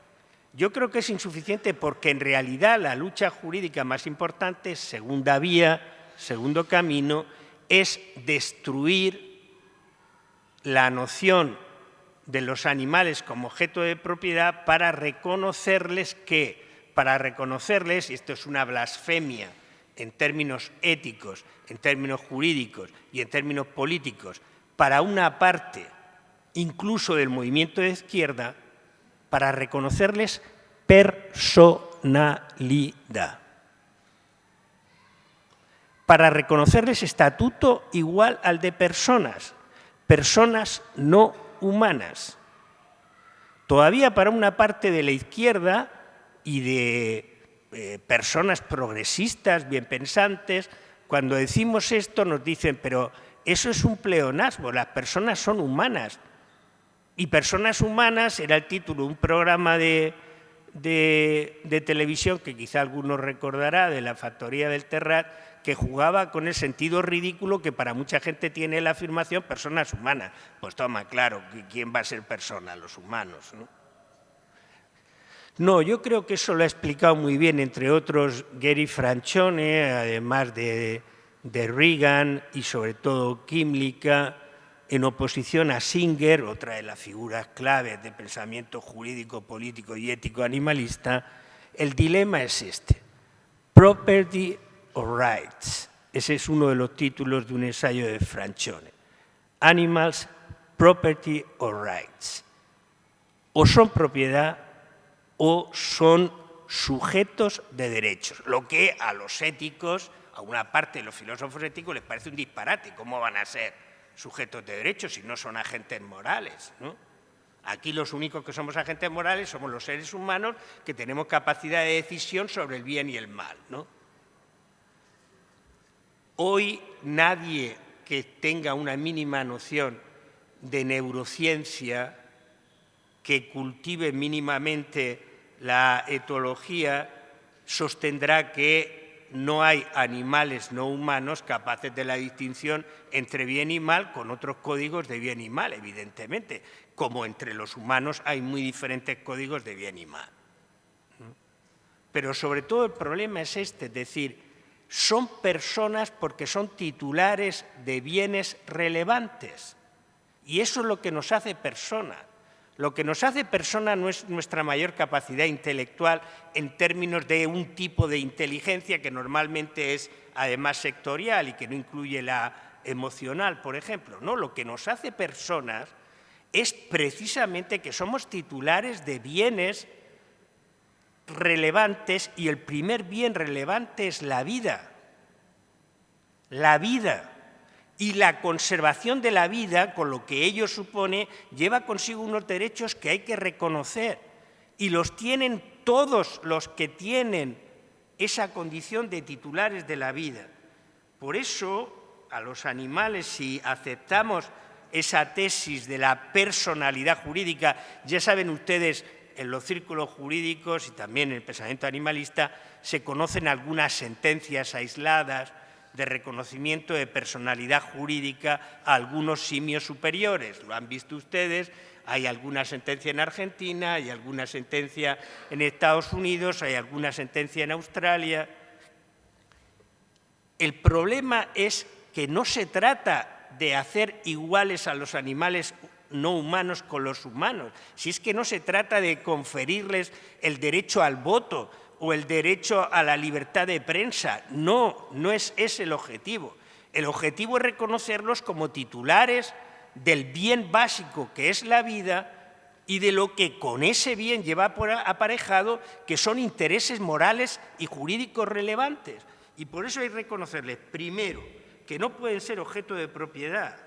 yo creo que es insuficiente porque en realidad la lucha jurídica más importante, segunda vía, segundo camino, es destruir la noción de los animales como objeto de propiedad para reconocerles que, y esto es una blasfemia en términos éticos, en términos jurídicos y en términos políticos, para una parte incluso del movimiento de izquierda, para reconocerles personalidad, para reconocerles estatuto igual al de personas, personas no humanas. Todavía para una parte de la izquierda y de personas progresistas, bien pensantes, cuando decimos esto nos dicen, pero eso es un pleonasmo, las personas son humanas. Y Personas Humanas era el título de un programa de televisión que quizá alguno recordará, de la Factoría del Terrat, que jugaba con el sentido ridículo que para mucha gente tiene la afirmación personas humanas. Pues toma, claro, ¿quién va a ser persona? Los humanos, ¿no? No, yo creo que eso lo ha explicado muy bien, entre otros, Gary Francione, además de Reagan y sobre todo Kymlicka, en oposición a Singer, otra de las figuras claves de pensamiento jurídico, político y ético animalista. El dilema es este: property or rights. Ese es uno de los títulos de un ensayo de Francione. Animals, property or rights. O son propiedad o son sujetos de derechos, lo que a los éticos, a una parte de los filósofos éticos les parece un disparate. ¿Cómo van a ser sujetos de derechos si no son agentes morales, ¿no? Aquí los únicos que somos agentes morales somos los seres humanos que tenemos capacidad de decisión sobre el bien y el mal, ¿no? Hoy nadie que tenga una mínima noción de neurociencia, que cultive mínimamente la etología, sostendrá que no hay animales no humanos capaces de la distinción entre bien y mal con otros códigos de bien y mal, evidentemente, como entre los humanos hay muy diferentes códigos de bien y mal. Pero sobre todo el problema es este, es decir, son personas porque son titulares de bienes relevantes y eso es lo que nos hace personas. Lo que nos hace persona no es nuestra mayor capacidad intelectual en términos de un tipo de inteligencia que normalmente es además sectorial y que no incluye la emocional, por ejemplo. No, lo que nos hace personas es precisamente que somos titulares de bienes relevantes y el primer bien relevante es la vida. La vida. Y la conservación de la vida, con lo que ello supone, lleva consigo unos derechos que hay que reconocer. Y los tienen todos los que tienen esa condición de titulares de la vida. Por eso, a los animales, si aceptamos esa tesis de la personalidad jurídica, ya saben ustedes, en los círculos jurídicos y también en el pensamiento animalista, se conocen algunas sentencias aisladas de reconocimiento de personalidad jurídica a algunos simios superiores. Lo han visto ustedes, hay alguna sentencia en Argentina, hay alguna sentencia en Estados Unidos, hay alguna sentencia en Australia. El problema es que no se trata de hacer iguales a los animales no humanos con los humanos, si es que no se trata de conferirles el derecho al voto o el derecho a la libertad de prensa. No, no es ese el objetivo. El objetivo es reconocerlos como titulares del bien básico que es la vida y de lo que con ese bien lleva aparejado, que son intereses morales y jurídicos relevantes. Y por eso hay que reconocerles, primero, que no pueden ser objeto de propiedad,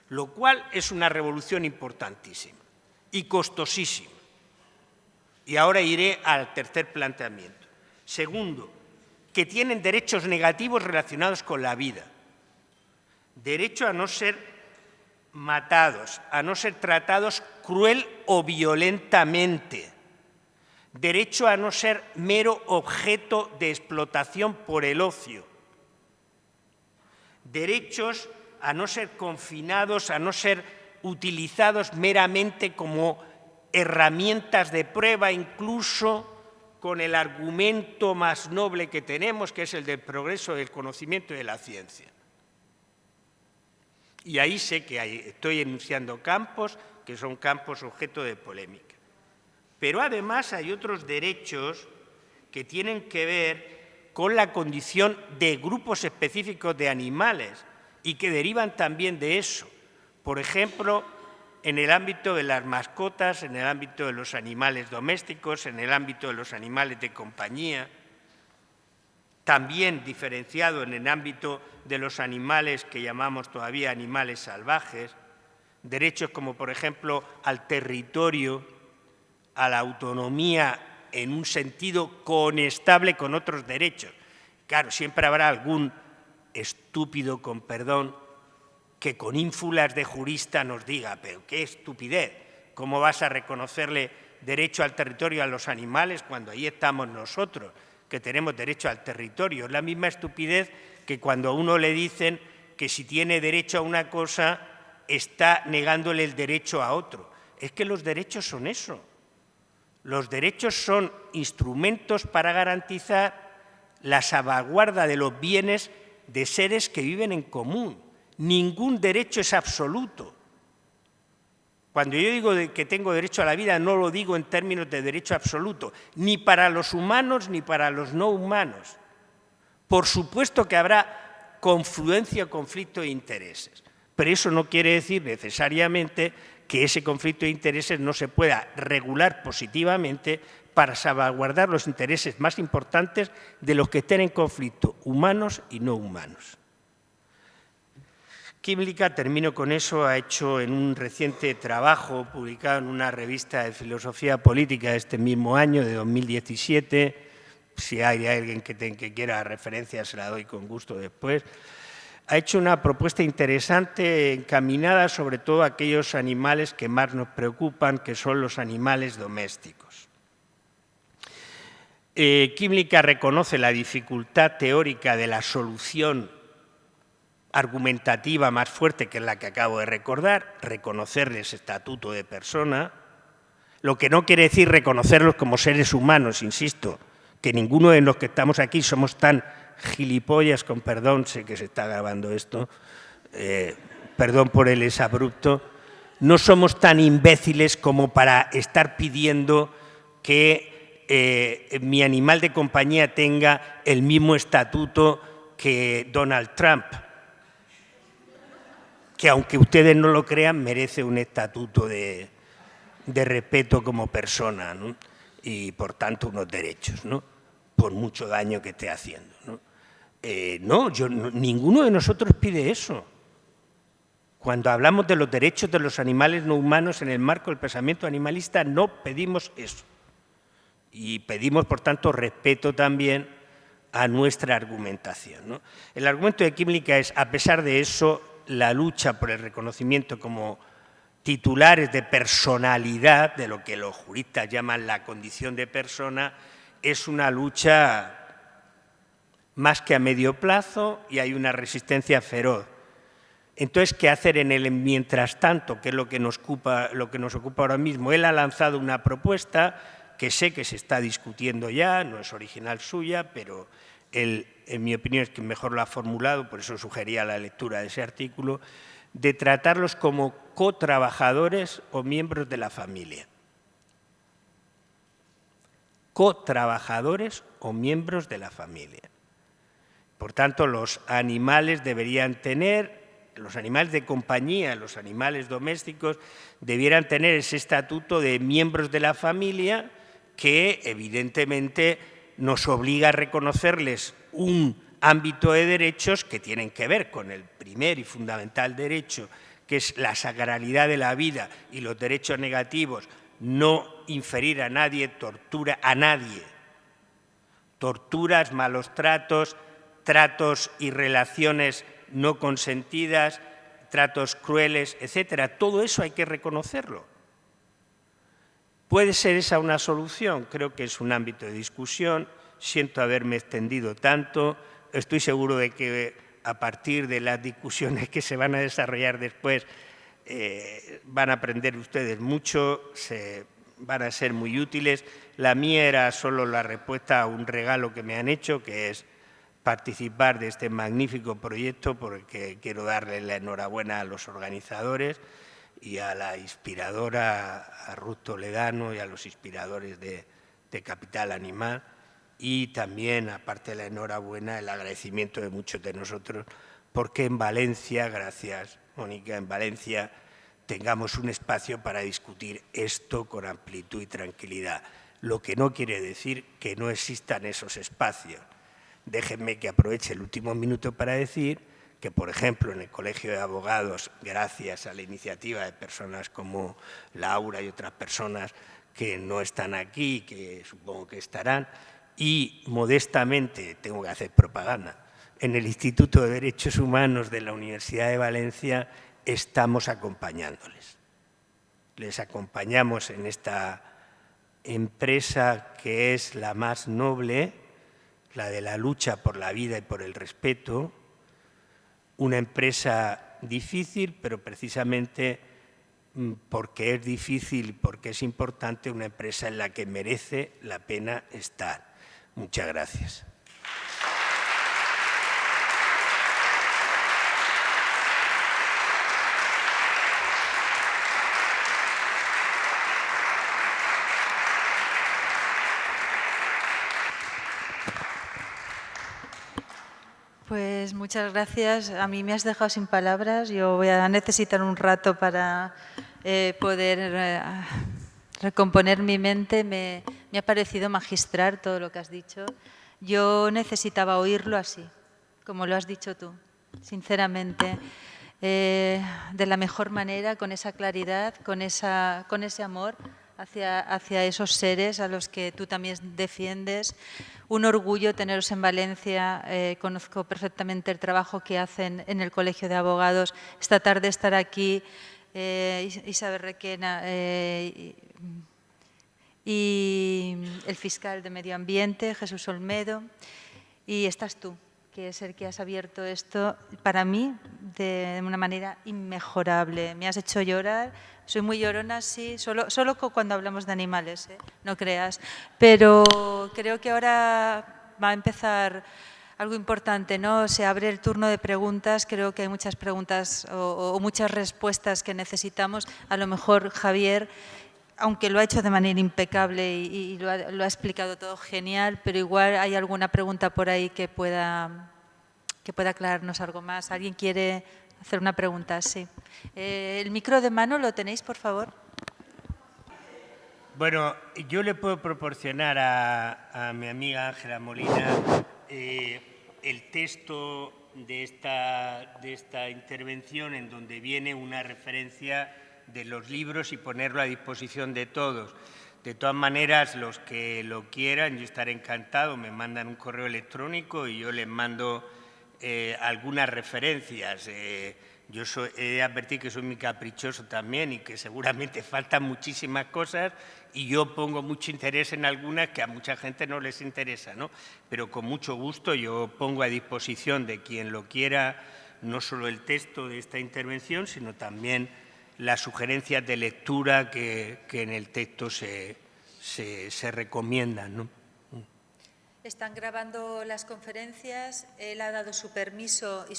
lo cual es una revolución importantísima y costosísima. Y ahora iré al tercer planteamiento. Segundo, que tienen derechos negativos relacionados con la vida. Derecho a no ser matados, a no ser tratados cruel o violentamente. Derecho a no ser mero objeto de explotación por el ocio. Derechos a no ser confinados, a no ser utilizados meramente como herramientas de prueba, incluso con el argumento más noble que tenemos, que es el del progreso del conocimiento y de la ciencia. Y ahí sé que estoy enunciando campos que son campos objeto de polémica. Pero además hay otros derechos que tienen que ver con la condición de grupos específicos de animales y que derivan también de eso. Por ejemplo, en el ámbito de las mascotas, en el ámbito de los animales domésticos, en el ámbito de los animales de compañía, también diferenciado en el ámbito de los animales que llamamos todavía animales salvajes, derechos como, por ejemplo, al territorio, a la autonomía en un sentido conestable con otros derechos. Claro, siempre habrá algún estúpido, con perdón, que con ínfulas de jurista nos diga, pero qué estupidez, ¿cómo vas a reconocerle derecho al territorio a los animales cuando ahí estamos nosotros, que tenemos derecho al territorio? Es la misma estupidez que cuando a uno le dicen que si tiene derecho a una cosa, está negándole el derecho a otro. Es que los derechos son eso. Los derechos son instrumentos para garantizar la salvaguarda de los bienes de seres que viven en común. Ningún derecho es absoluto. Cuando yo digo que tengo derecho a la vida, no lo digo en términos de derecho absoluto, ni para los humanos ni para los no humanos. Por supuesto que habrá confluencia o conflicto de intereses, pero eso no quiere decir necesariamente que ese conflicto de intereses no se pueda regular positivamente para salvaguardar los intereses más importantes de los que estén en conflicto, humanos y no humanos. Kymlicka, termino con eso, ha hecho en un reciente trabajo publicado en una revista de filosofía política de este mismo año, de 2017, si hay alguien que quiera referencia se la doy con gusto después, ha hecho una propuesta interesante encaminada sobre todo a aquellos animales que más nos preocupan, que son los animales domésticos. Kymlicka reconoce la dificultad teórica de la solución argumentativa más fuerte, que es la que acabo de recordar, reconocerles estatuto de persona, lo que no quiere decir reconocerlos como seres humanos, insisto, que ninguno de los que estamos aquí somos tan gilipollas, con perdón, sé que se está grabando esto, perdón por el exabrupto, no somos tan imbéciles como para estar pidiendo que mi animal de compañía tenga el mismo estatuto que Donald Trump, que aunque ustedes no lo crean, merece un estatuto de respeto como persona, ¿no? Y por tanto unos derechos, ¿no? Por mucho daño que esté haciendo, ¿no? Ninguno de nosotros pide eso. Cuando hablamos de los derechos de los animales no humanos en el marco del pensamiento animalista, no pedimos eso. Y pedimos, por tanto, respeto también a nuestra argumentación, ¿no? El argumento de Química es, a pesar de eso, la lucha por el reconocimiento como titulares de personalidad, de lo que los juristas llaman la condición de persona, es una lucha más que a medio plazo y hay una resistencia feroz. Entonces, ¿qué hacer en el mientras tanto? Que es lo que nos ocupa ahora mismo. Él ha lanzado una propuesta que sé que se está discutiendo ya, no es original suya, pero él, en mi opinión, es quien mejor lo ha formulado, por eso sugería la lectura de ese artículo, de tratarlos como cotrabajadores o miembros de la familia. Cotrabajadores o miembros de la familia. Por tanto, los animales deberían tener, los animales de compañía, los animales domésticos, debieran tener ese estatuto de miembros de la familia que, evidentemente, nos obliga a reconocerles un ámbito de derechos que tienen que ver con el primer y fundamental derecho, que es la sacralidad de la vida y los derechos negativos, no inferir a nadie, tortura a nadie, torturas, malos tratos, tratos y relaciones no consentidas, tratos crueles, etcétera. Todo eso hay que reconocerlo. ¿Puede ser esa una solución? Creo que es un ámbito de discusión. Siento haberme extendido tanto. Estoy seguro de que a partir de las discusiones que se van a desarrollar después van a aprender ustedes mucho, van a ser muy útiles. La mía era solo la respuesta a un regalo que me han hecho, que es participar de este magnífico proyecto, porque quiero darle la enhorabuena a los organizadores y a la inspiradora, a Ruth Toledano y a los inspiradores de Capital Animal, y también, aparte de la enhorabuena, el agradecimiento de muchos de nosotros, porque en Valencia, gracias Mónica, en Valencia tengamos un espacio para discutir esto con amplitud y tranquilidad, lo que no quiere decir que no existan esos espacios. Déjenme que aproveche el último minuto para decir que, por ejemplo, en el Colegio de Abogados, gracias a la iniciativa de personas como Laura y otras personas que no están aquí, que supongo que estarán, y modestamente tengo que hacer propaganda, en el Instituto de Derechos Humanos de la Universidad de Valencia estamos acompañándoles. Les acompañamos en esta empresa que es la más noble, la de la lucha por la vida y por el respeto, una empresa difícil, pero precisamente porque es difícil y porque es importante, una empresa en la que merece la pena estar. Muchas gracias. Pues muchas gracias. A mí me has dejado sin palabras. Yo voy a necesitar un rato para poder recomponer mi mente. Me ha parecido magistral todo lo que has dicho. Yo necesitaba oírlo así, como lo has dicho tú, sinceramente, de la mejor manera, con esa claridad, con ese amor hacia esos seres a los que tú también defiendes. Un orgullo teneros en Valencia. Conozco perfectamente el trabajo que hacen en el Colegio de Abogados. Esta tarde estar aquí Isabel Requena y el fiscal de Medio Ambiente, Jesús Olmedo, y estás tú, que es el que has abierto esto para mí de una manera inmejorable. Me has hecho llorar. Soy muy llorona, sí, solo cuando hablamos de animales, no creas. Pero creo que ahora va a empezar algo importante, ¿no? Se abre el turno de preguntas. Creo que hay muchas preguntas o muchas respuestas que necesitamos. A lo mejor Javier, aunque lo ha hecho de manera impecable y lo ha explicado todo genial, pero igual hay alguna pregunta por ahí que pueda aclararnos algo más. ¿Alguien quiere hacer una pregunta? Sí. El micro de mano, ¿lo tenéis, por favor? Bueno, yo le puedo proporcionar a mi amiga Ángela Molina el texto de esta intervención, en donde viene una referencia de los libros y ponerlo a disposición de todos. De todas maneras, los que lo quieran, yo estaré encantado, me mandan un correo electrónico y yo les mando algunas referencias. Yo he de advertir que soy muy caprichoso también y que seguramente faltan muchísimas cosas y yo pongo mucho interés en algunas que a mucha gente no les interesa, ¿no? Pero con mucho gusto yo pongo a disposición de quien lo quiera no solo el texto de esta intervención, sino también las sugerencias de lectura que en el texto se recomiendan, ¿no? Están grabando las conferencias, él ha dado su permiso y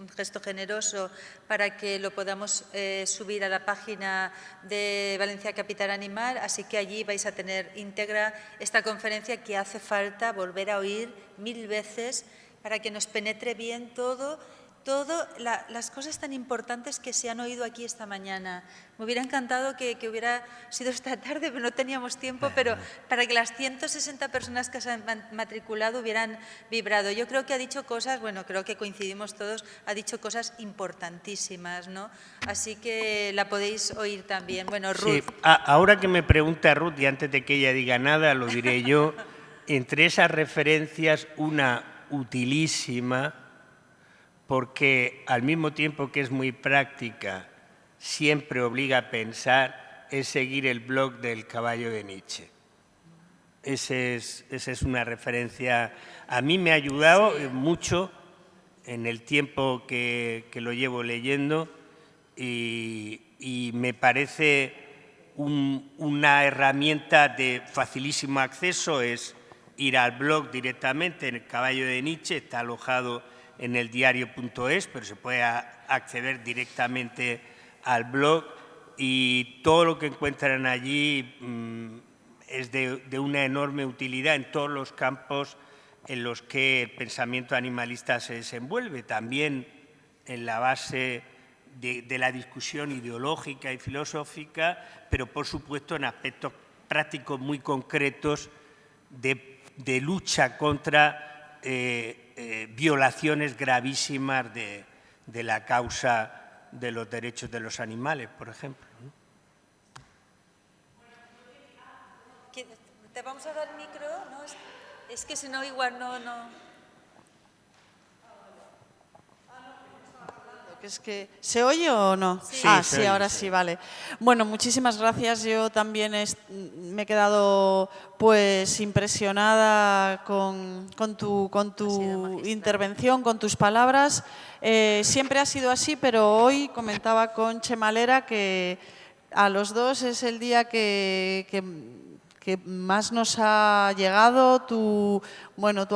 un gesto generoso para que lo podamos subir a la página de Valencia Capital Animal, así que allí vais a tener íntegra esta conferencia que hace falta volver a oír 1000 veces para que nos penetre bien todo las cosas tan importantes que se han oído aquí esta mañana. Me hubiera encantado que hubiera sido esta tarde, pero no teníamos tiempo, pero para que las 160 personas que se han matriculado hubieran vibrado. Yo creo que ha dicho cosas, bueno, creo que coincidimos todos, ha dicho cosas importantísimas, ¿no? Así que la podéis oír también. Bueno, Ruth. Sí, ahora que me pregunta Ruth, y antes de que ella diga nada, lo diré yo, entre esas referencias, una utilísima, porque al mismo tiempo que es muy práctica, siempre obliga a pensar, es seguir el blog del caballo de Nietzsche. Esa es una referencia, a mí me ha ayudado mucho en el tiempo que lo llevo leyendo y me parece una herramienta de facilísimo acceso, es ir al blog directamente, en el caballo de Nietzsche, está alojado en el diario.es, pero se puede acceder directamente al blog y todo lo que encuentran allí es de una enorme utilidad en todos los campos en los que el pensamiento animalista se desenvuelve, también en la base de la discusión ideológica y filosófica, pero por supuesto en aspectos prácticos muy concretos de lucha contra violaciones gravísimas de la causa de los derechos de los animales, por ejemplo, ¿no? ¿Te vamos a dar micro? ¿No? Es que si no, igual no. Es que, ¿se oye o no? Sí, sí, oye, ahora sí, vale. Bueno, muchísimas gracias. Yo también me he quedado pues impresionada con tu intervención, con tus palabras. Siempre ha sido así, pero hoy comentaba con Chemalera que a los dos es el día que más nos ha llegado tu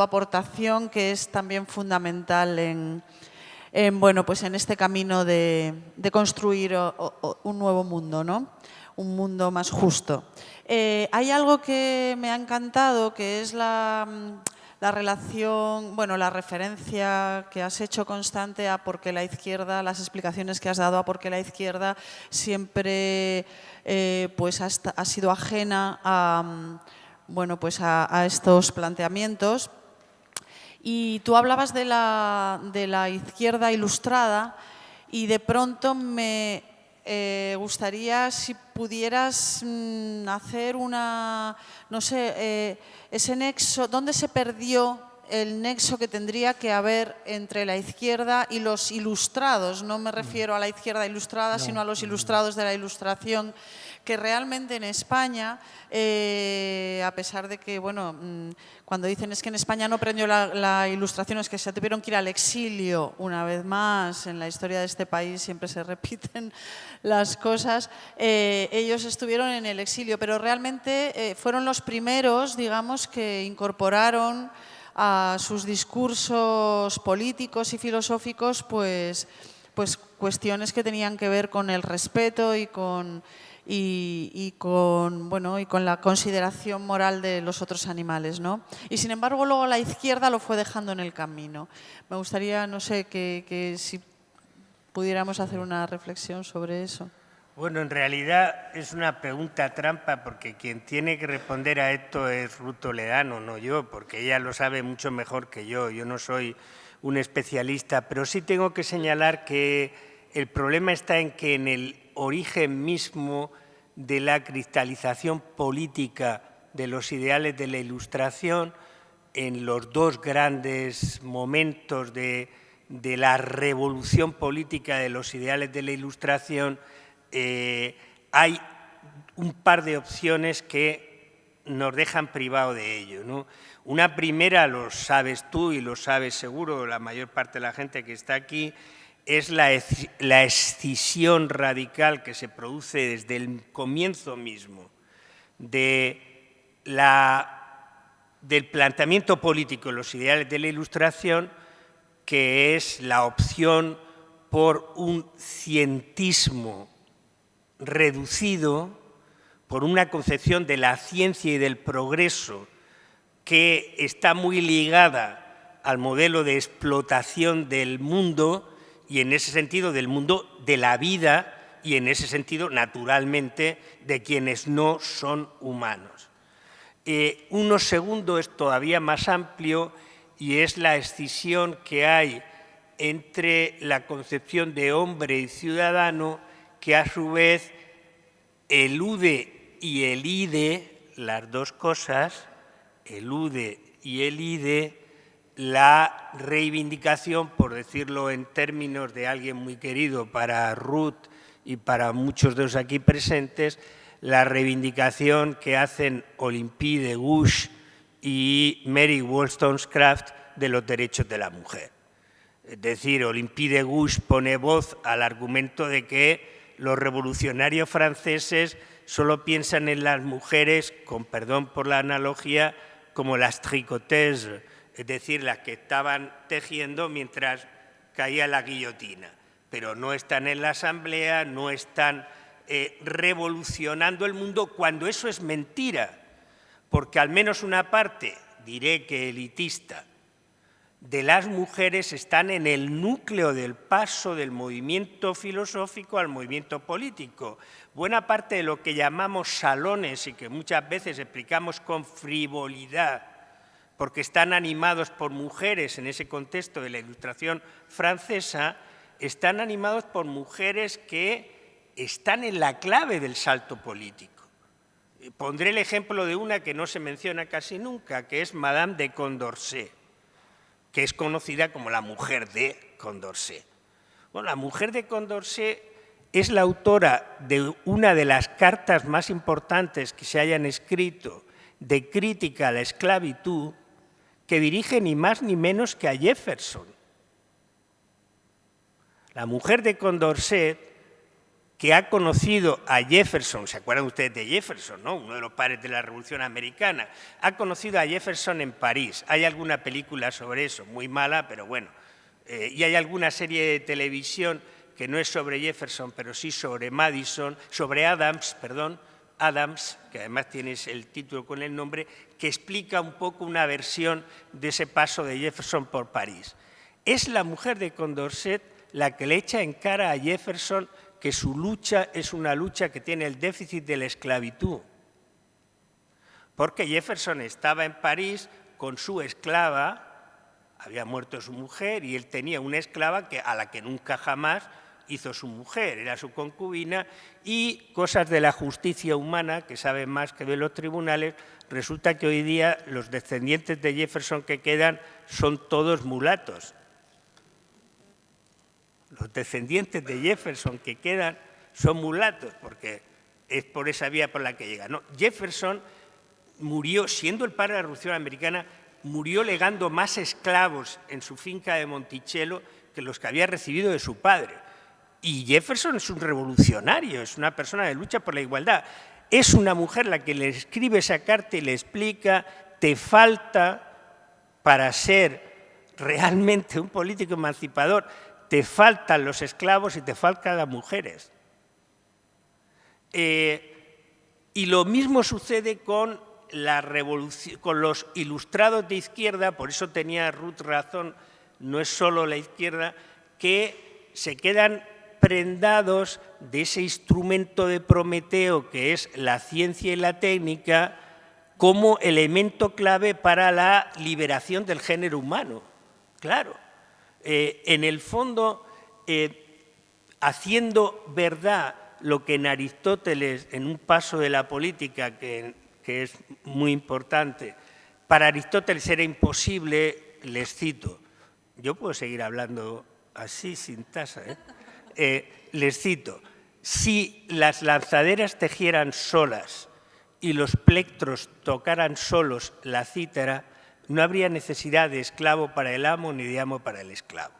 aportación, que es también fundamental en este camino de construir un nuevo mundo, ¿no? Un mundo más justo. Hay algo que me ha encantado, que es la relación, la referencia que has hecho constante a por qué la izquierda, las explicaciones que has dado a por qué la izquierda siempre ha sido ajena a estos planteamientos. Y tú hablabas de la izquierda ilustrada y de pronto me gustaría si pudieras hacer ese nexo, ¿dónde se perdió el nexo que tendría que haber entre la izquierda y los ilustrados? No me refiero a la izquierda ilustrada, sino a los ilustrados de la Ilustración, que realmente en España, a pesar de que, cuando dicen es que en España no aprendió la Ilustración, es que se tuvieron que ir al exilio una vez más. En la historia de este país siempre se repiten las cosas. Ellos estuvieron en el exilio, pero realmente fueron los primeros, digamos, que incorporaron a sus discursos políticos y filosóficos pues cuestiones que tenían que ver con el respeto y con la consideración moral de los otros animales, ¿no? Y sin embargo luego la izquierda lo fue dejando en el camino. Me gustaría, no sé, que si pudiéramos hacer una reflexión sobre eso. Bueno, en realidad es una pregunta trampa porque quien tiene que responder a esto es Ruth Toledano, no yo, porque ella lo sabe mucho mejor que yo. Yo no soy un especialista, pero sí tengo que señalar que el problema está en que en el origen mismo de la cristalización política de los ideales de la Ilustración, en los dos grandes momentos de la revolución política de los ideales de la Ilustración, hay un par de opciones que nos dejan privado de ello, ¿no? Una primera, lo sabes tú y lo sabes seguro la mayor parte de la gente que está aquí, es la escisión radical que se produce desde el comienzo mismo del planteamiento político de los ideales de la Ilustración, que es la opción por un cientismo reducido, por una concepción de la ciencia y del progreso que está muy ligada al modelo de explotación del mundo y en ese sentido del mundo de la vida y en ese sentido, naturalmente, de quienes no son humanos. Uno segundo es todavía más amplio y es la escisión que hay entre la concepción de hombre y ciudadano que a su vez elude y elide las dos cosas, elude y elide la reivindicación, por decirlo en términos de alguien muy querido para Ruth y para muchos de los aquí presentes, la reivindicación que hacen Olympe de Gouges y Mary Wollstonecraft de los derechos de la mujer. Es decir, Olympe de Gouges pone voz al argumento de que los revolucionarios franceses solo piensan en las mujeres, con perdón por la analogía, como las tricoteuses, es decir, las que estaban tejiendo mientras caía la guillotina, pero no están en la asamblea, no están revolucionando el mundo, cuando eso es mentira, porque al menos una parte, diré que elitista, de las mujeres están en el núcleo del paso del movimiento filosófico al movimiento político. Buena parte de lo que llamamos salones y que muchas veces explicamos con frivolidad, porque están animados por mujeres en ese contexto de la Ilustración francesa, están animados por mujeres que están en la clave del salto político. Pondré el ejemplo de una que no se menciona casi nunca, que es Madame de Condorcet, que es conocida como la mujer de Condorcet. Bueno, la mujer de Condorcet es la autora de una de las cartas más importantes que se hayan escrito de crítica a la esclavitud, que dirige ni más ni menos que a Jefferson. La mujer de Condorcet, que ha conocido a Jefferson, ¿se acuerdan ustedes de Jefferson, no? Uno de los padres de la Revolución Americana, ha conocido a Jefferson en París. Hay alguna película sobre eso, muy mala, pero bueno. Y hay alguna serie de televisión que no es sobre Jefferson, pero sí sobre Madison, sobre Adams, perdón, Adams, que además tienes el título con el nombre, que explica un poco una versión de ese paso de Jefferson por París. Es la mujer de Condorcet la que le echa en cara a Jefferson que su lucha es una lucha que tiene el déficit de la esclavitud. Porque Jefferson estaba en París con su esclava, había muerto su mujer y él tenía una esclava a la que nunca jamás hizo su mujer, era su concubina, y cosas de la justicia humana, que saben más que de los tribunales, resulta que hoy día los descendientes de Jefferson que quedan son todos mulatos. Los descendientes de Jefferson que quedan son mulatos, porque es por esa vía por la que llega. No, Jefferson murió, siendo el padre de la Revolución Americana, murió legando más esclavos en su finca de Monticello que los que había recibido de su padre. Y Jefferson es un revolucionario, es una persona de lucha por la igualdad. Es una mujer la que le escribe esa carta y le explica: te falta, para ser realmente un político emancipador, te faltan los esclavos y te faltan las mujeres. Y lo mismo sucede con la revolución, con los ilustrados de izquierda, por eso tenía Ruth razón, no es solo la izquierda, que se quedan prendados de ese instrumento de Prometeo que es la ciencia y la técnica como elemento clave para la liberación del género humano. Claro. En el fondo, haciendo verdad lo que en Aristóteles, en un paso de la política que es muy importante, para Aristóteles era imposible, les cito, yo puedo seguir hablando así, sin tasa, les cito, si las lanzaderas tejieran solas y los plectros tocaran solos la cítara, no habría necesidad de esclavo para el amo ni de amo para el esclavo.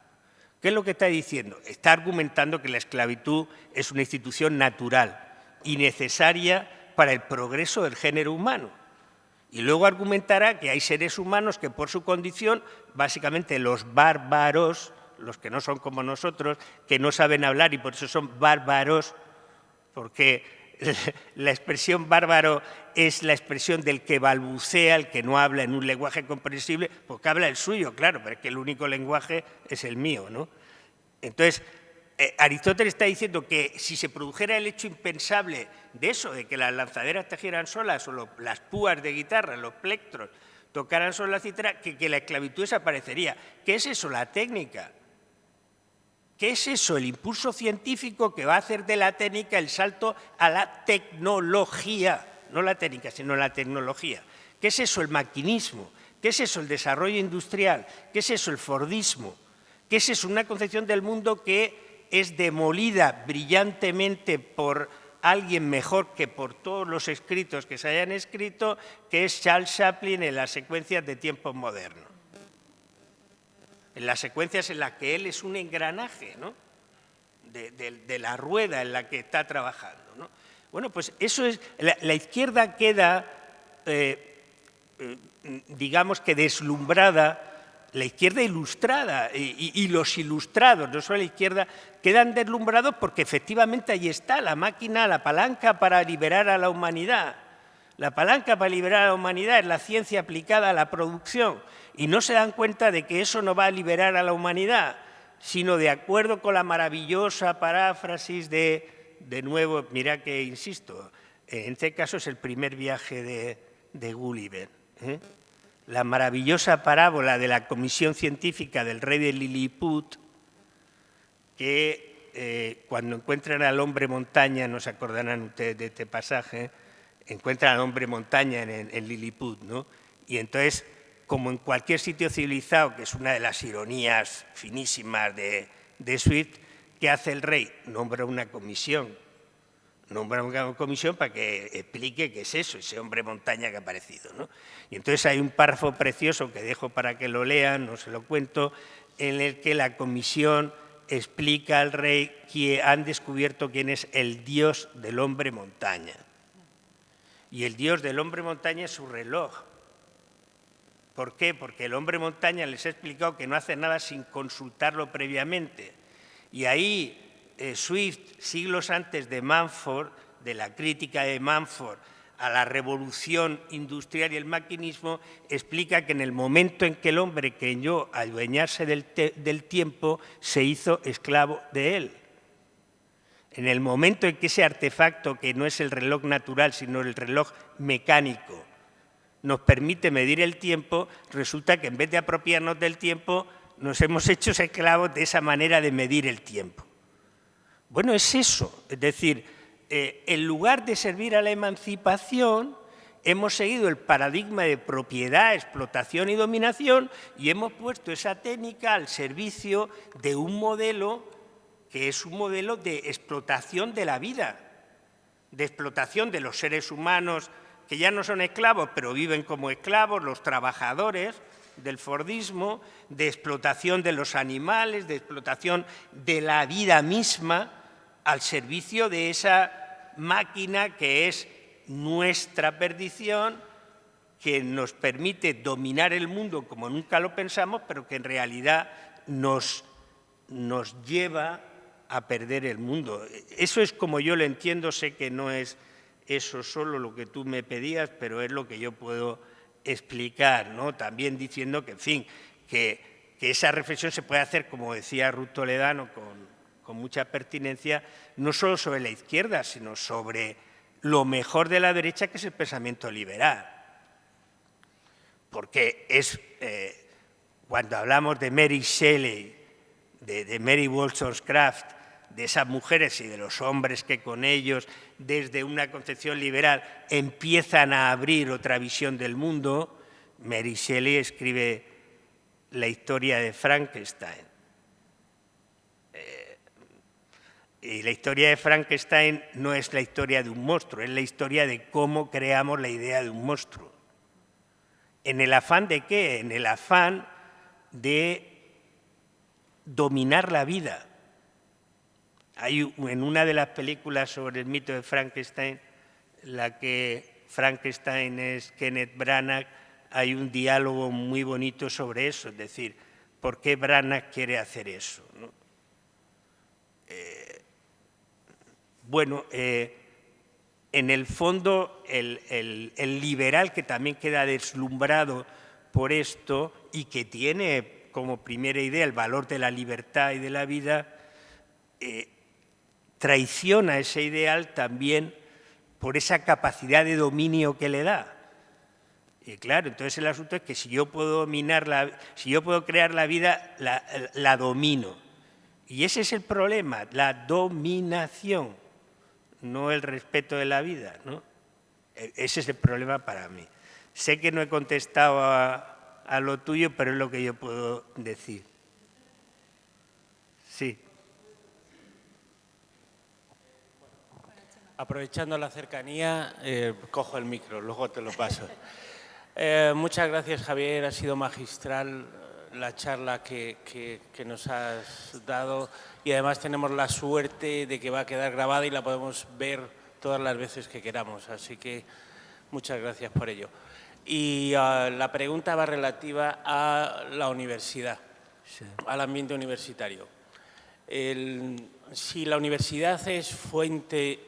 ¿Qué es lo que está diciendo? Está argumentando que la esclavitud es una institución natural y necesaria para el progreso del género humano. Y luego argumentará que hay seres humanos que por su condición, básicamente los bárbaros, los que no son como nosotros, que no saben hablar y por eso son bárbaros, porque la expresión bárbaro es la expresión del que balbucea, el que no habla en un lenguaje comprensible, porque habla el suyo, claro, pero es que el único lenguaje es el mío, ¿no? Entonces, Aristóteles está diciendo que si se produjera el hecho impensable de eso, de que las lanzaderas tejieran solas o las púas de guitarra, los plectros, tocaran solas la cítara, que la esclavitud desaparecería. ¿Qué es eso? La técnica. ¿Qué es eso? El impulso científico que va a hacer de la técnica el salto a la tecnología. No la técnica, sino la tecnología. ¿Qué es eso? El maquinismo. ¿Qué es eso? El desarrollo industrial. ¿Qué es eso? El fordismo. ¿Qué es eso? Una concepción del mundo que es demolida brillantemente por alguien mejor que por todos los escritos que se hayan escrito, que es Charles Chaplin en las secuencias de tiempos modernos. En las secuencias en las que él es un engranaje, ¿no? de la rueda en la que está trabajando, ¿no? Bueno, pues eso es, la izquierda queda, digamos que deslumbrada, la izquierda ilustrada y los ilustrados, no solo la izquierda, quedan deslumbrados porque efectivamente ahí está la máquina, la palanca para liberar a la humanidad. La palanca para liberar a la humanidad es la ciencia aplicada a la producción y no se dan cuenta de que eso no va a liberar a la humanidad, sino de acuerdo con la maravillosa paráfrasis de nuevo, mira que insisto, en este caso es el primer viaje de Gulliver, la maravillosa parábola de la comisión científica del rey de Lilliput, que cuando encuentran al hombre montaña, no se acordarán ustedes de este pasaje, encuentran al hombre montaña en Lilliput, ¿no? Y entonces, como en cualquier sitio civilizado, que es una de las ironías finísimas de Swift, ¿qué hace el rey? Nombra una comisión para que explique qué es eso, ese hombre montaña que ha aparecido, ¿no? Y entonces hay un párrafo precioso que dejo para que lo lean, no se lo cuento, en el que la comisión explica al rey que han descubierto quién es el dios del hombre montaña. Y el dios del hombre montaña es su reloj. ¿Por qué? Porque el hombre montaña les ha explicado que no hace nada sin consultarlo previamente. Y ahí Swift, siglos antes de Mumford, de la crítica de Mumford a la revolución industrial y el maquinismo, explica que en el momento en que el hombre creyó adueñarse del tiempo, se hizo esclavo de él. En el momento en que ese artefacto, que no es el reloj natural, sino el reloj mecánico, nos permite medir el tiempo, resulta que en vez de apropiarnos del tiempo, nos hemos hecho esclavos de esa manera de medir el tiempo. Bueno, es eso, es decir, en lugar de servir a la emancipación, hemos seguido el paradigma de propiedad, explotación y dominación y hemos puesto esa técnica al servicio de un modelo que es un modelo de explotación de la vida, de explotación de los seres humanos que ya no son esclavos, pero viven como esclavos, los trabajadores del fordismo, de explotación de los animales, de explotación de la vida misma al servicio de esa máquina que es nuestra perdición, que nos permite dominar el mundo como nunca lo pensamos, pero que en realidad nos lleva a perder el mundo. Eso es como yo lo entiendo, sé que no es eso solo lo que tú me pedías, pero es lo que yo puedo explicar, ¿no? También diciendo que, en fin, que esa reflexión se puede hacer, como decía Ruth Toledano, con mucha pertinencia, no solo sobre la izquierda, sino sobre lo mejor de la derecha, que es el pensamiento liberal. Porque es, cuando hablamos de Mary Shelley, de Mary Wollstonecraft, de esas mujeres y de los hombres que con ellos, desde una concepción liberal, empiezan a abrir otra visión del mundo. Mary Shelley escribe la historia de Frankenstein. Y la historia de Frankenstein no es la historia de un monstruo, es la historia de cómo creamos la idea de un monstruo. ¿En el afán de qué? En el afán de dominar la vida. Hay en una de las películas sobre el mito de Frankenstein, la que Frankenstein es Kenneth Branagh, hay un diálogo muy bonito sobre eso, es decir, ¿por qué Branagh quiere hacer eso? ¿No? Bueno, en el fondo, el liberal que también queda deslumbrado por esto y que tiene como primera idea el valor de la libertad y de la vida, traiciona ese ideal también por esa capacidad de dominio que le da. Y claro, entonces el asunto es que si yo puedo crear la vida, la domino. Y ese es el problema, la dominación, no el respeto de la vida, ¿no? Ese es el problema para mí. Sé que no he contestado a lo tuyo, pero es lo que yo puedo decir. Sí. Aprovechando la cercanía, cojo el micro, luego te lo paso. Muchas gracias, Javier, ha sido magistral la charla que nos has dado y además tenemos la suerte de que va a quedar grabada y la podemos ver todas las veces que queramos, así que muchas gracias por ello. Y la pregunta va relativa a la universidad, sí, al ambiente universitario. Si la universidad es fuente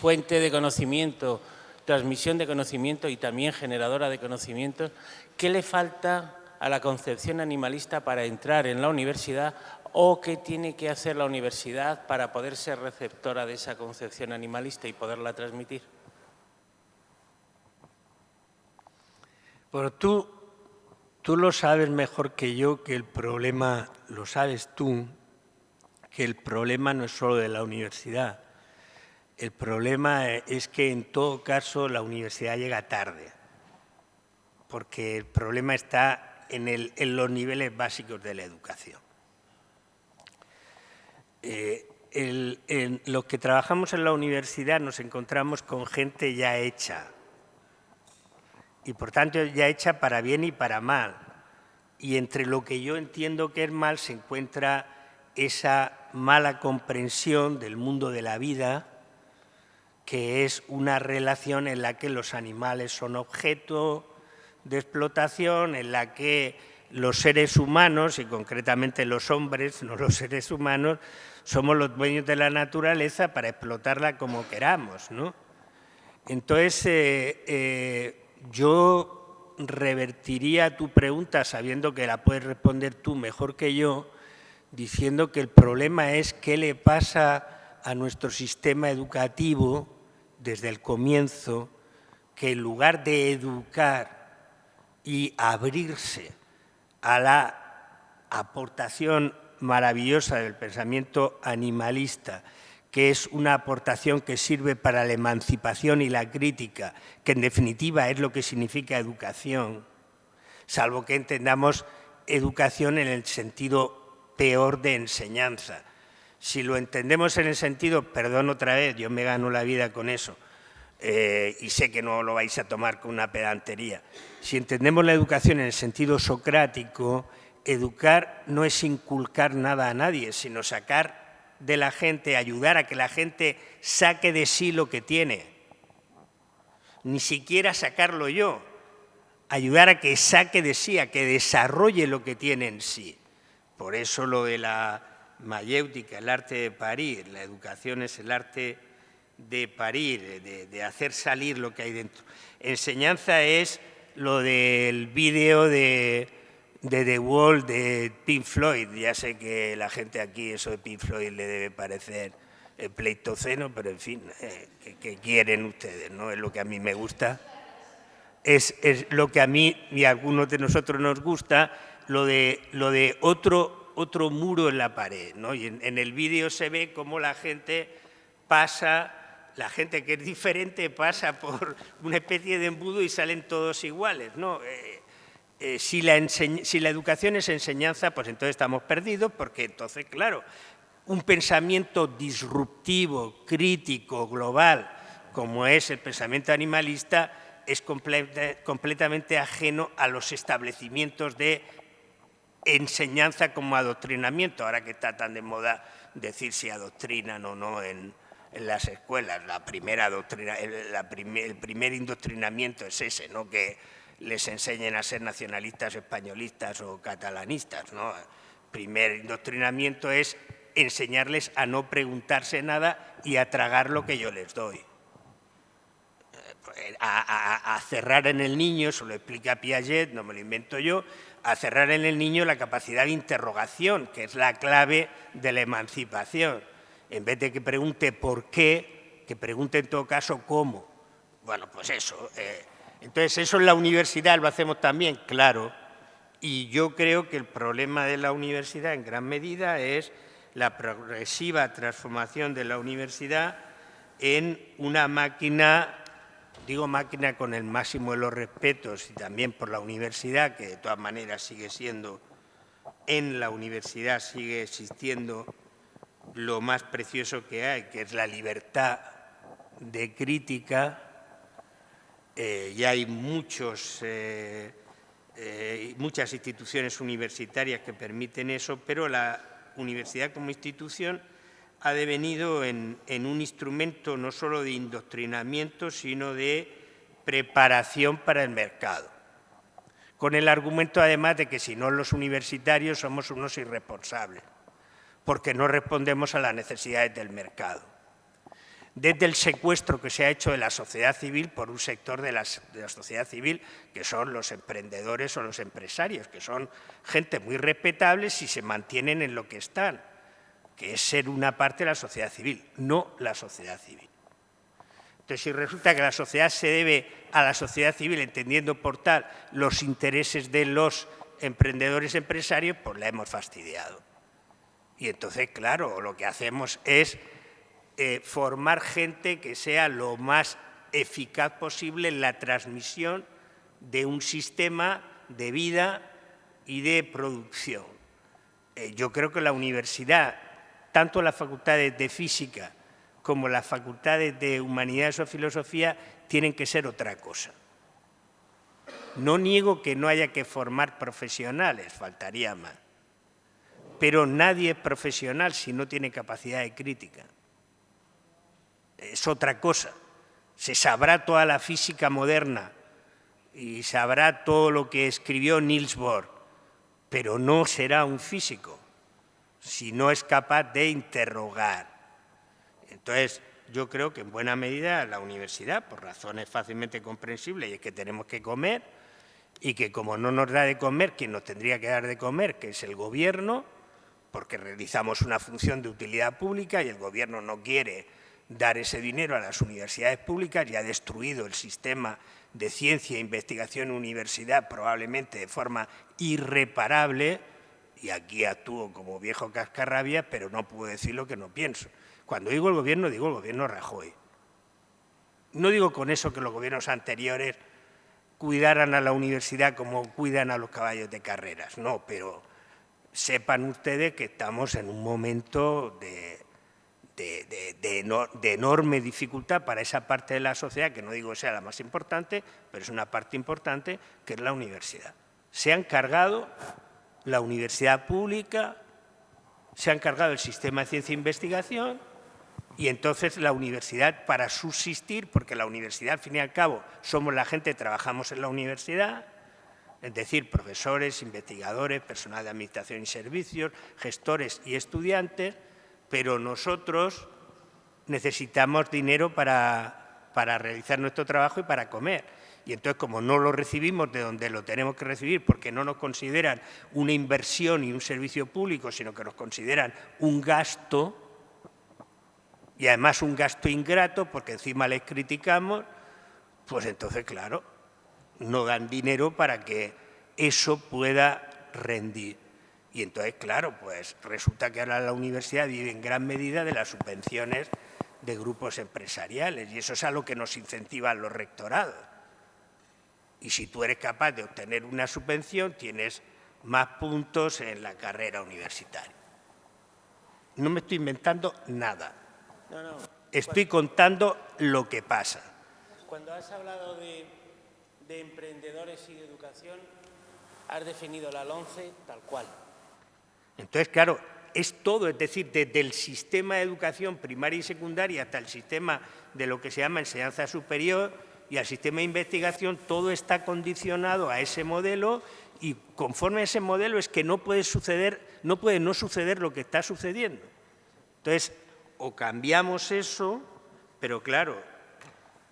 de conocimiento, transmisión de conocimiento y también generadora de conocimientos, ¿qué le falta a la concepción animalista para entrar en la universidad o qué tiene que hacer la universidad para poder ser receptora de esa concepción animalista y poderla transmitir? Bueno, tú lo sabes mejor que yo, que el problema, lo sabes tú, que el problema no es solo de la universidad. El problema es que en todo caso la universidad llega tarde, porque el problema está en los niveles básicos de la educación. Los que trabajamos en la universidad nos encontramos con gente ya hecha, y por tanto ya hecha para bien y para mal. Y entre lo que yo entiendo que es mal se encuentra esa mala comprensión del mundo de la vida, que es una relación en la que los animales son objeto de explotación, en la que los seres humanos, y concretamente los hombres, no los seres humanos, somos los dueños de la naturaleza para explotarla como queramos, ¿no? Entonces, yo revertiría tu pregunta, sabiendo que la puedes responder tú mejor que yo, diciendo que el problema es qué le pasa a nuestro sistema educativo desde el comienzo, que en lugar de educar y abrirse a la aportación maravillosa del pensamiento animalista, que es una aportación que sirve para la emancipación y la crítica, que en definitiva es lo que significa educación, salvo que entendamos educación en el sentido peor de enseñanza. Si lo entendemos en el sentido, perdón otra vez, yo me gano la vida con eso, y sé que no lo vais a tomar con una pedantería. Si entendemos la educación en el sentido socrático, educar no es inculcar nada a nadie, sino sacar de la gente, ayudar a que la gente saque de sí lo que tiene. Ni siquiera sacarlo yo, ayudar a que saque de sí, a que desarrolle lo que tiene en sí. Por eso lo de la mayéutica, el arte de parir, la educación es el arte de parir, de hacer salir lo que hay dentro. Enseñanza es lo del vídeo de The Wall de Pink Floyd. Ya sé que la gente aquí eso de Pink Floyd le debe parecer pleistoceno, pero en fin, ¿qué quieren ustedes? ¿No? Es lo que a mí me gusta. Es lo que a mí y a algunos de nosotros nos gusta, lo de otro otro muro en la pared, ¿no? Y en el vídeo se ve cómo la gente pasa, la gente que es diferente pasa por una especie de embudo y salen todos iguales, ¿no? Si la educación es enseñanza, pues entonces estamos perdidos, porque entonces, claro, un pensamiento disruptivo, crítico, global, como es el pensamiento animalista, es completamente ajeno a los establecimientos de enseñanza como adoctrinamiento, ahora que está tan de moda decir si adoctrinan o no en las escuelas. El primer indoctrinamiento es ese, no que les enseñen a ser nacionalistas, españolistas o catalanistas, ¿no? El primer indoctrinamiento es enseñarles a no preguntarse nada y a tragar lo que yo les doy. A cerrar en el niño, eso lo explica Piaget, no me lo invento yo, a cerrar en el niño la capacidad de interrogación, que es la clave de la emancipación. En vez de que pregunte por qué, que pregunte en todo caso cómo. Bueno, pues eso. Entonces, eso en la universidad lo hacemos también, claro. Y yo creo que el problema de la universidad en gran medida es la progresiva transformación de la universidad en una máquina, digo máquina con el máximo de los respetos y también por la universidad, que de todas maneras sigue siendo, en la universidad sigue existiendo lo más precioso que hay, que es la libertad de crítica. Y hay muchas instituciones universitarias que permiten eso, pero la universidad como institución ha devenido en un instrumento no solo de indoctrinamiento, sino de preparación para el mercado, con el argumento además de que si no los universitarios somos unos irresponsables, porque no respondemos a las necesidades del mercado. Desde el secuestro que se ha hecho de la sociedad civil por un sector de la sociedad civil, que son los emprendedores o los empresarios, que son gente muy respetable si se mantienen en lo que están, que es ser una parte de la sociedad civil, no la sociedad civil. Entonces, si resulta que la sociedad se debe a la sociedad civil, entendiendo por tal los intereses de los emprendedores empresarios, pues la hemos fastidiado. Y entonces, claro, lo que hacemos es formar gente que sea lo más eficaz posible en la transmisión de un sistema de vida y de producción. Yo creo que la universidad, tanto las facultades de física como las facultades de humanidades o filosofía, tienen que ser otra cosa. No niego que no haya que formar profesionales, faltaría más. Pero nadie es profesional si no tiene capacidad de crítica. Es otra cosa. Se sabrá toda la física moderna y sabrá todo lo que escribió Niels Bohr, pero no será un físico si no es capaz de interrogar. Entonces, yo creo que en buena medida la universidad, por razones fácilmente comprensibles, y es que tenemos que comer, y que como no nos da de comer, quien nos tendría que dar de comer, que es el gobierno, porque realizamos una función de utilidad pública y el gobierno no quiere dar ese dinero a las universidades públicas y ha destruido el sistema de ciencia, investigación, universidad, probablemente de forma irreparable, y aquí actúo como viejo cascarrabias, pero no puedo decir lo que no pienso. Cuando digo el gobierno Rajoy. No digo con eso que los gobiernos anteriores cuidaran a la universidad como cuidan a los caballos de carreras, no, pero sepan ustedes que estamos en un momento de enorme dificultad para esa parte de la sociedad, que no digo que sea la más importante, pero es una parte importante, que es la universidad. Se han cargado la universidad pública, se han cargado el sistema de ciencia e investigación, y entonces la universidad, para subsistir, porque la universidad al fin y al cabo somos la gente que trabajamos en la universidad, es decir, profesores, investigadores, personal de administración y servicios, gestores y estudiantes, pero nosotros necesitamos dinero para realizar nuestro trabajo y para comer. Y entonces, como no lo recibimos de donde lo tenemos que recibir, porque no nos consideran una inversión y un servicio público, sino que nos consideran un gasto, y además un gasto ingrato, porque encima les criticamos, pues entonces, claro, no dan dinero para que eso pueda rendir. Y entonces, claro, pues resulta que ahora la universidad vive en gran medida de las subvenciones de grupos empresariales, y eso es a lo que nos incentivan los rectorados. Y si tú eres capaz de obtener una subvención, tienes más puntos en la carrera universitaria. No me estoy inventando nada. No. Estoy contando lo que pasa. Cuando has hablado de emprendedores y de educación, has definido la LOMCE tal cual. Entonces, claro, es todo, es decir, desde el sistema de educación primaria y secundaria hasta el sistema de lo que se llama enseñanza superior y al sistema de investigación, todo está condicionado a ese modelo, y conforme a ese modelo es que no puede no suceder lo que está sucediendo. Entonces, o cambiamos eso, pero claro,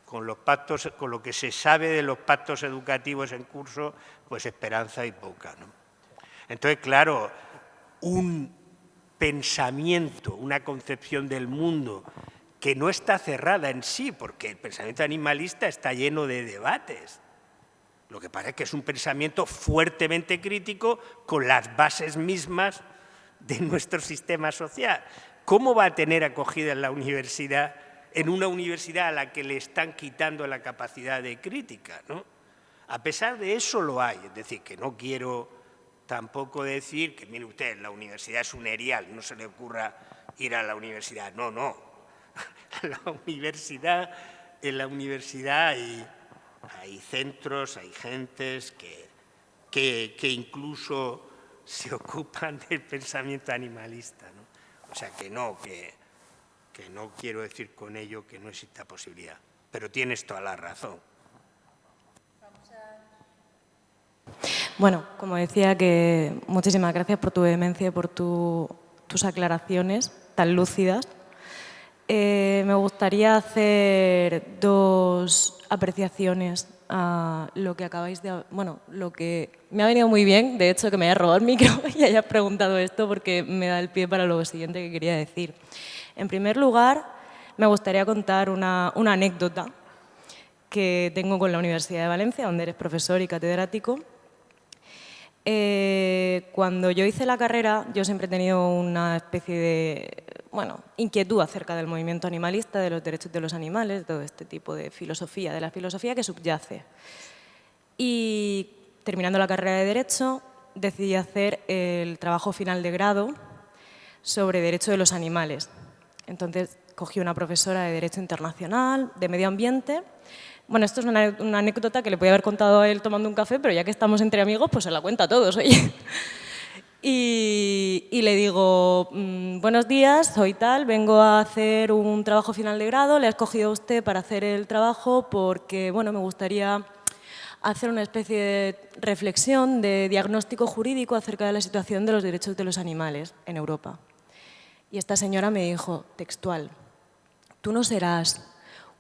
con los pactos, con lo que se sabe de los pactos educativos en curso, pues esperanza hay poca, ¿no? Entonces, claro, un pensamiento, una concepción del mundo que no está cerrada en sí, porque el pensamiento animalista está lleno de debates. Lo que pasa es que es un pensamiento fuertemente crítico con las bases mismas de nuestro sistema social. ¿Cómo va a tener acogida en la universidad, en una universidad a la que le están quitando la capacidad de crítica, ¿no? A pesar de eso lo hay, es decir, que no quiero tampoco decir que, mire usted, la universidad es un erial, no se le ocurra ir a la universidad. No, no. En la universidad hay centros, hay gentes que incluso se ocupan del pensamiento animalista, ¿no? O sea, que no quiero decir con ello que no exista posibilidad. Pero tienes toda la razón. Bueno, como decía, que muchísimas gracias por tu vehemencia, por tus aclaraciones tan lúcidas. Me gustaría hacer dos apreciaciones a lo que acabáis de... Bueno, lo que me ha venido muy bien, de hecho, que me hayas robado el micro y hayas preguntado esto, porque me da el pie para lo siguiente que quería decir. En primer lugar, me gustaría contar una anécdota que tengo con la Universidad de Valencia, donde eres profesor y catedrático. Cuando yo hice la carrera, yo siempre he tenido una especie de inquietud acerca del movimiento animalista, de los derechos de los animales, de todo este tipo de filosofía, de la filosofía que subyace. Y terminando la carrera de Derecho, decidí hacer el trabajo final de grado sobre Derecho de los Animales. Entonces, cogí una profesora de Derecho Internacional, de Medio Ambiente. Bueno, esto es una anécdota que le podía haber contado a él tomando un café, pero ya que estamos entre amigos, pues se la cuenta a todos, oye. Y le digo, buenos días, soy tal, vengo a hacer un trabajo final de grado, le he escogido a usted para hacer el trabajo porque, bueno, me gustaría hacer una especie de reflexión, de diagnóstico jurídico acerca de la situación de los derechos de los animales en Europa. Y esta señora me dijo, textual, tú no serás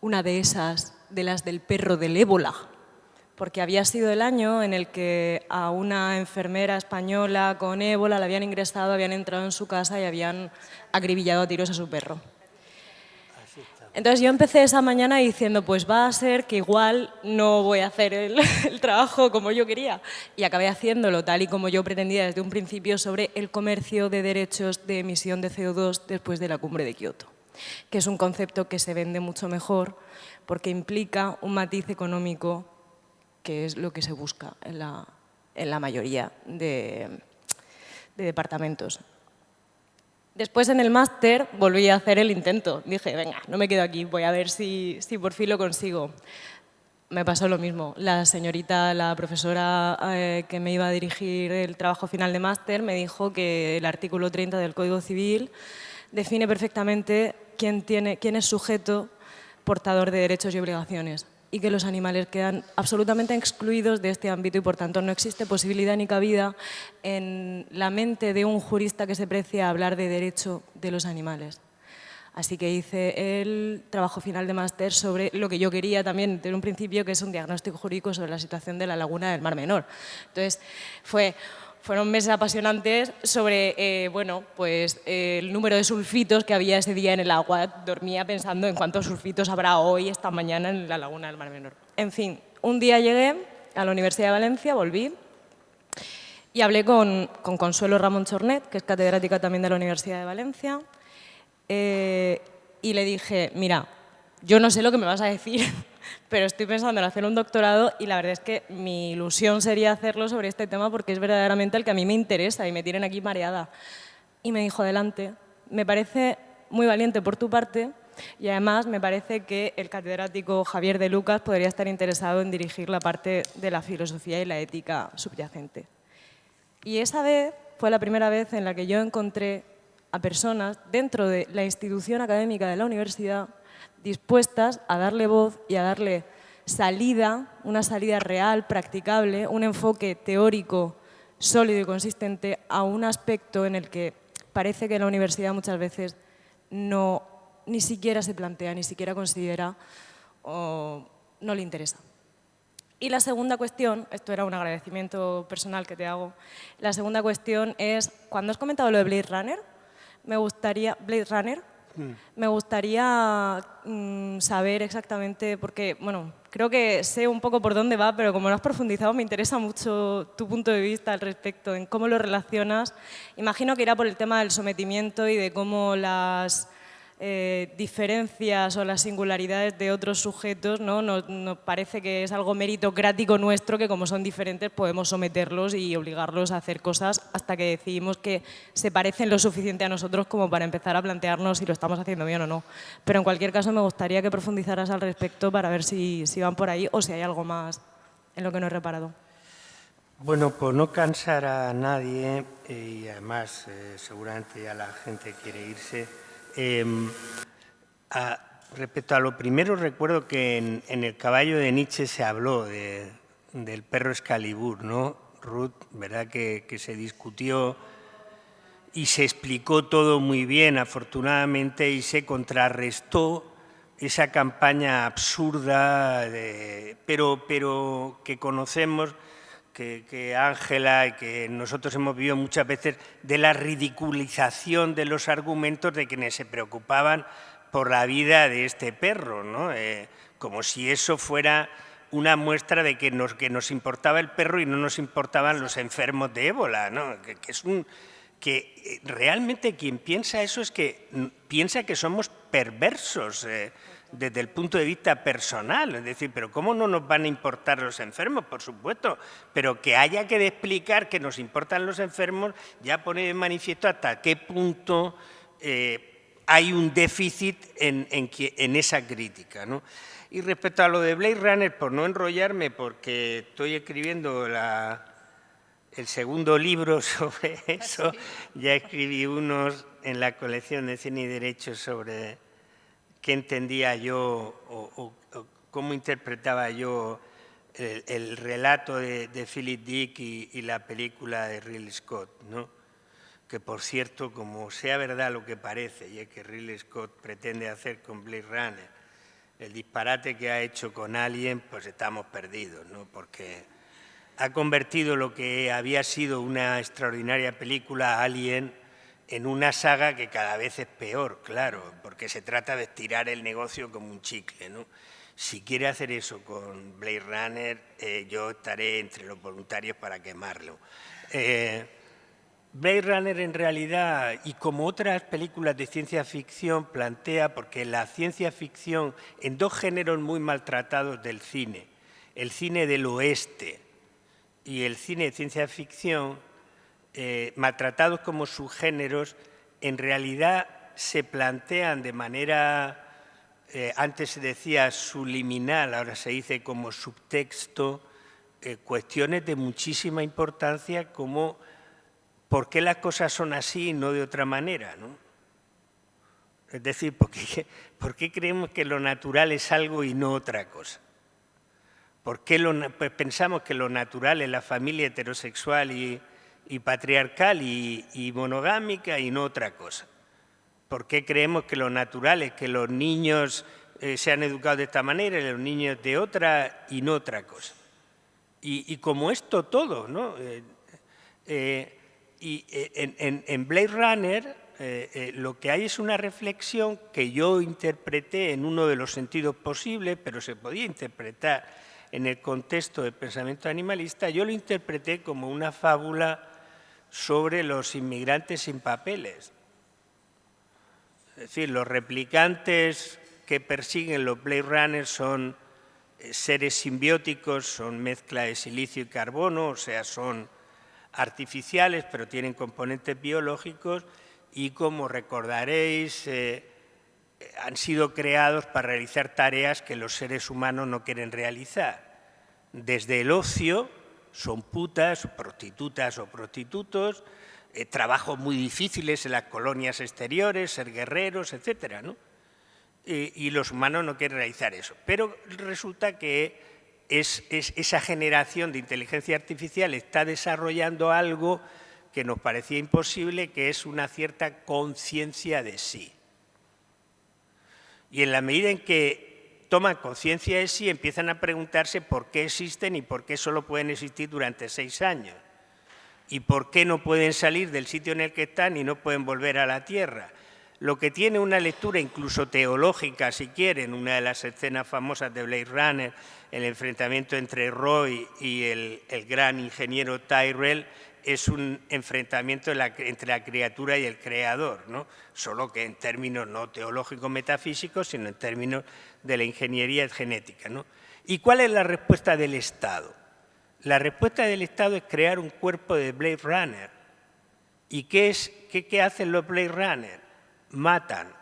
una de esas, de las del perro del ébola, porque había sido el año en el que a una enfermera española con ébola la habían ingresado, habían entrado en su casa y habían acribillado a tiros a su perro. Entonces yo empecé esa mañana diciendo, pues va a ser que igual no voy a hacer el trabajo como yo quería. Y acabé haciéndolo tal y como yo pretendía desde un principio sobre el comercio de derechos de emisión de CO2 después de la cumbre de Kioto, que es un concepto que se vende mucho mejor porque implica un matiz económico que es lo que se busca en la mayoría de departamentos. Después en el máster volví a hacer el intento. Dije, venga, no me quedo aquí, voy a ver si por fin lo consigo. Me pasó lo mismo. La señorita, la profesora que me iba a dirigir el trabajo final de máster me dijo que el artículo 30 del Código Civil define perfectamente quién es sujeto portador de derechos y obligaciones y que los animales quedan absolutamente excluidos de este ámbito y, por tanto, no existe posibilidad ni cabida en la mente de un jurista que se precia a hablar de derecho de los animales. Así que hice el trabajo final de máster sobre lo que yo quería también desde un principio, que es un diagnóstico jurídico sobre la situación de la laguna del Mar Menor. Entonces, fueron meses apasionantes sobre el número de sulfitos que había ese día en el agua. Dormía pensando en cuántos sulfitos habrá hoy, esta mañana, en la laguna del Mar Menor. En fin, un día llegué a la Universidad de Valencia, volví, Y hablé con Consuelo Ramón Chornet, que es catedrática también de la Universidad de Valencia, y le dije, mira, yo no sé lo que me vas a decir, pero estoy pensando en hacer un doctorado y la verdad es que mi ilusión sería hacerlo sobre este tema porque es verdaderamente el que a mí me interesa y me tienen aquí mareada. Y me dijo, adelante, me parece muy valiente por tu parte y además me parece que el catedrático Javier de Lucas podría estar interesado en dirigir la parte de la filosofía y la ética subyacente. Y esa vez fue la primera vez en la que yo encontré a personas dentro de la institución académica de la universidad dispuestas a darle voz y a darle salida, una salida real, practicable, un enfoque teórico sólido y consistente a un aspecto en el que parece que la universidad muchas veces ni siquiera se plantea, ni siquiera considera o no le interesa. Y la segunda cuestión, esto era un agradecimiento personal que te hago, la segunda cuestión es, cuando has comentado lo de Blade Runner, me gustaría saber exactamente, porque bueno, creo que sé un poco por dónde va, pero como lo has profundizado me interesa mucho tu punto de vista al respecto, en cómo lo relacionas. Imagino que irá por el tema del sometimiento y de cómo las diferencias o las singularidades de otros sujetos, ¿no? Nos parece que es algo meritocrático nuestro, que como son diferentes podemos someterlos y obligarlos a hacer cosas hasta que decidimos que se parecen lo suficiente a nosotros como para empezar a plantearnos si lo estamos haciendo bien o no. Pero en cualquier caso me gustaría que profundizaras al respecto para ver si van por ahí o si hay algo más en lo que no he reparado. Bueno, pues no cansar a nadie y además seguramente ya la gente quiere irse. Respecto a lo primero, recuerdo que en El caballo de Nietzsche se habló del perro Excalibur, ¿no? Ruth, ¿verdad? Que se discutió y se explicó todo muy bien, afortunadamente, y se contrarrestó esa campaña absurda, pero que conocemos, que Ángela y que nosotros hemos vivido muchas veces, de la ridiculización de los argumentos de quienes se preocupaban por la vida de este perro, ¿no? Como si eso fuera una muestra de que nos importaba el perro y no nos importaban los enfermos de ébola, ¿no? Que realmente quien piensa eso es que piensa que somos perversos desde el punto de vista personal, es decir, pero ¿cómo no nos van a importar los enfermos? Por supuesto, pero que haya que explicar que nos importan los enfermos ya pone de manifiesto hasta qué punto hay un déficit en esa crítica, ¿no? Y respecto a lo de Blade Runner, por no enrollarme, porque estoy escribiendo el segundo libro sobre eso, ya escribí unos en la colección de Cine y Derecho sobre qué entendía yo o cómo interpretaba yo el relato de Philip Dick y la película de Ridley Scott, ¿no? Que por cierto, como sea verdad lo que parece, y es que Ridley Scott pretende hacer con Blade Runner el disparate que ha hecho con Alien, pues estamos perdidos, ¿no? Porque ha convertido lo que había sido una extraordinaria película, Alien, en una saga que cada vez es peor, claro, porque se trata de estirar el negocio como un chicle, ¿no? Si quiere hacer eso con Blade Runner, yo estaré entre los voluntarios para quemarlo. Blade Runner en realidad, y como otras películas de ciencia ficción, plantea, porque la ciencia ficción en dos géneros muy maltratados del cine, el cine del oeste y el cine de ciencia ficción, maltratados como subgéneros, en realidad se plantean de manera, antes se decía subliminal, ahora se dice como subtexto, cuestiones de muchísima importancia como por qué las cosas son así y no de otra manera, ¿no? Es decir, ¿por qué creemos que lo natural es algo y no otra cosa? ¿Por qué pues pensamos que lo natural es la familia heterosexual y patriarcal y monogámica y no otra cosa? ¿Por qué creemos que lo natural es que los niños sean educados de esta manera y los niños de otra y no otra cosa? Y como esto todo, ¿no? Y en Blade Runner lo que hay es una reflexión que yo interpreté en uno de los sentidos posibles, pero se podía interpretar en el contexto del pensamiento animalista, yo lo interpreté como una fábula sobre los inmigrantes sin papeles. Es decir, los replicantes que persiguen los Blade Runners son seres simbióticos, son mezcla de silicio y carbono, o sea, son artificiales, pero tienen componentes biológicos y, como recordaréis, han sido creados para realizar tareas que los seres humanos no quieren realizar. Desde el ocio, son putas, prostitutas o prostitutos, trabajos muy difíciles en las colonias exteriores, ser guerreros, etcétera, ¿no? Y los humanos no quieren realizar eso. Pero resulta que esa generación de inteligencia artificial está desarrollando algo que nos parecía imposible, que es una cierta conciencia de sí. Y en la medida en que toman conciencia de sí, empiezan a preguntarse por qué existen y por qué solo pueden existir durante 6 años. Y por qué no pueden salir del sitio en el que están y no pueden volver a la Tierra. Lo que tiene una lectura incluso teológica, si quieren, una de las escenas famosas de Blade Runner, el enfrentamiento entre Roy y el gran ingeniero Tyrell, es un enfrentamiento entre la criatura y el creador, ¿no? Solo que en términos no teológicos metafísicos, sino en términos de la ingeniería genética, ¿no? ¿Y cuál es la respuesta del Estado? La respuesta del Estado es crear un cuerpo de Blade Runner. ¿Y qué hacen los Blade Runner? Matan.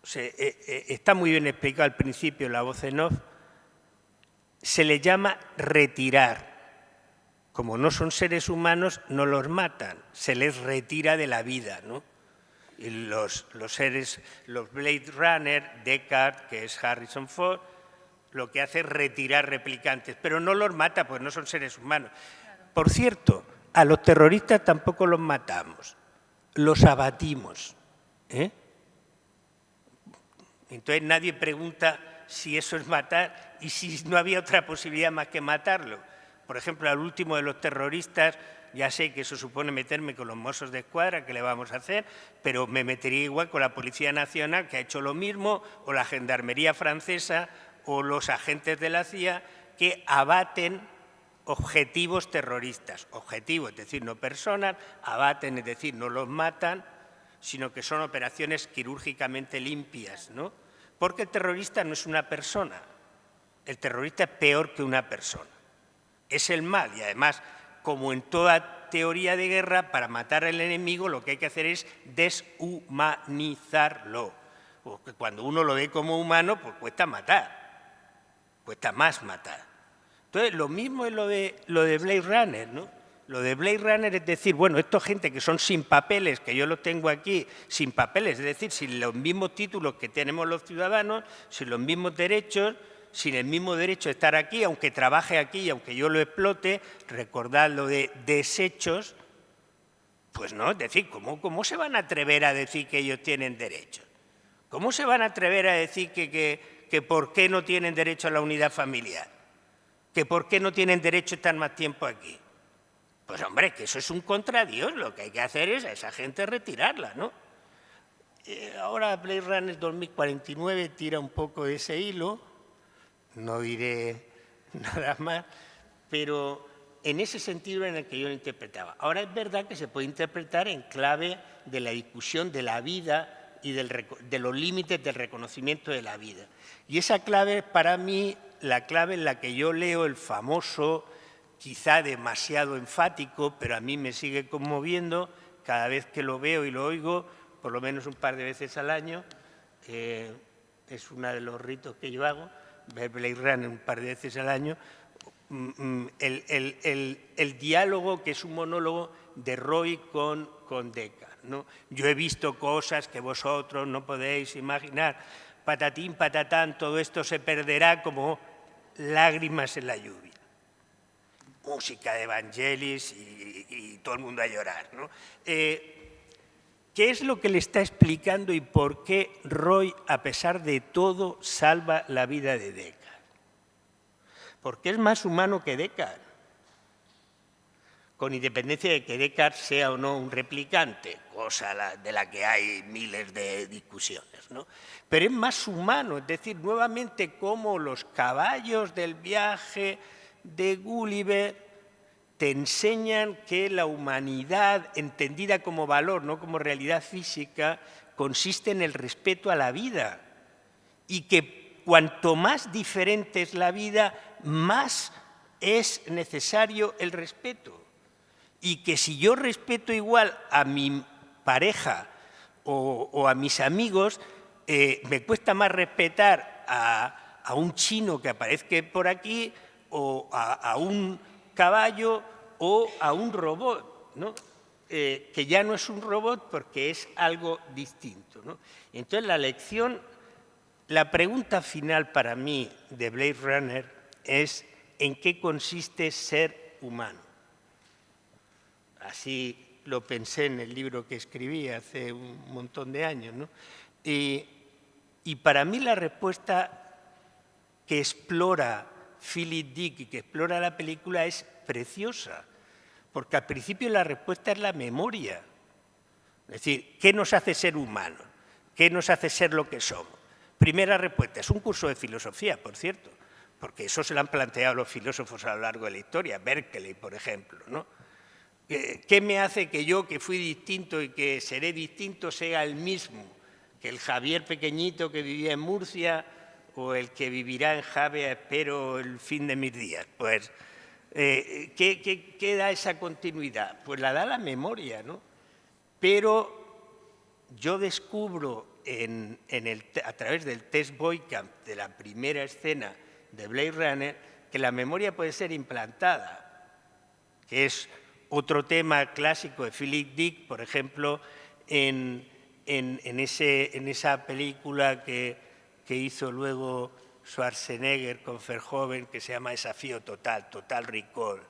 O sea, está muy bien explicado al principio en la voz en off. Se les llama retirar. Como no son seres humanos, no los matan, se les retira de la vida, ¿no? Y los Blade Runner, Deckard, que es Harrison Ford, lo que hace es retirar replicantes, pero no los mata, pues no son seres humanos. Por cierto, a los terroristas tampoco los matamos, los abatimos, ¿eh? Entonces nadie pregunta si eso es matar y si no había otra posibilidad más que matarlo. Por ejemplo, al último de los terroristas, ya sé que eso supone meterme con los Mossos de Escuadra, que le vamos a hacer, pero me metería igual con la Policía Nacional, que ha hecho lo mismo, o la Gendarmería Francesa, o los agentes de la CIA, que abaten objetivos terroristas. Objetivos, es decir, no personas, abaten, es decir, no los matan, sino que son operaciones quirúrgicamente limpias, ¿no? Porque el terrorista no es una persona, el terrorista es peor que una persona. Es el mal y además, como en toda teoría de guerra, para matar al enemigo lo que hay que hacer es deshumanizarlo. Porque cuando uno lo ve como humano, pues cuesta matar, cuesta más matar. Entonces, lo mismo es lo de Blade Runner, ¿no? Lo de Blade Runner es decir, bueno, esto gente que son sin papeles, que yo los tengo aquí, sin papeles, es decir, sin los mismos títulos que tenemos los ciudadanos, sin los mismos derechos, sin el mismo derecho de estar aquí, aunque trabaje aquí y aunque yo lo explote, recordad lo de desechos, pues no, es decir, ¿cómo se van a atrever a decir que ellos tienen derechos? ¿Cómo se van a atrever a decir que por qué no tienen derecho a la unidad familiar? ¿Que por qué no tienen derecho a estar más tiempo aquí? Pues hombre, que eso es un contradios, lo que hay que hacer es a esa gente retirarla, ¿no? Ahora Blade Runner 2049 tira un poco de ese hilo. No diré nada más, pero en ese sentido en el que yo lo interpretaba. Ahora es verdad que se puede interpretar en clave de la discusión de la vida y de los límites del reconocimiento de la vida. Y esa clave es para mí la clave en la que yo leo el famoso, quizá demasiado enfático, pero a mí me sigue conmoviendo cada vez que lo veo y lo oigo, por lo menos un par de veces al año, es uno de los ritos que yo hago, ver Blade Runner un par de veces al año, el diálogo que es un monólogo de Roy con Deckard, ¿no? Yo he visto cosas que vosotros no podéis imaginar, patatín, patatán, todo esto se perderá como lágrimas en la lluvia. Música de Vangelis y todo el mundo a llorar, ¿no? ¿Qué es lo que le está explicando y por qué Roy, a pesar de todo, salva la vida de Deckard? Porque es más humano que Deckard. con independencia de que Descartes sea o no un replicante, cosa de la que hay miles de discusiones, ¿no? Pero es más humano, es decir, nuevamente como los caballos del viaje de Gulliver te enseñan que la humanidad, entendida como valor, no como realidad física, consiste en el respeto a la vida y que cuanto más diferente es la vida, más es necesario el respeto. Y que si yo respeto igual a mi pareja o a mis amigos, me cuesta más respetar a un chino que aparezca por aquí o a un caballo o a un robot, ¿no? Que ya no es un robot porque es algo distinto, ¿no? Entonces la pregunta final para mí de Blade Runner es ¿en qué consiste ser humano? Así lo pensé en el libro que escribí hace un montón de años, ¿no? Y para mí la respuesta que explora Philip Dick y que explora la película es preciosa, porque al principio la respuesta es la memoria. Es decir, ¿qué nos hace ser humanos? ¿Qué nos hace ser lo que somos? Primera respuesta, es un curso de filosofía, por cierto, porque eso se lo han planteado los filósofos a lo largo de la historia, Berkeley, por ejemplo, ¿no? ¿Qué me hace que yo, que fui distinto y que seré distinto, sea el mismo que el Javier pequeñito que vivía en Murcia o el que vivirá en Javea, espero, el fin de mis días? Pues, ¿qué da esa continuidad? Pues la da la memoria, ¿no? Pero yo descubro a través del test Boykamp de la primera escena de Blade Runner que la memoria puede ser implantada, que es otro tema clásico de Philip Dick, por ejemplo, en esa película que hizo luego Schwarzenegger con Verhoeven, que se llama Desafío Total, Total Recall.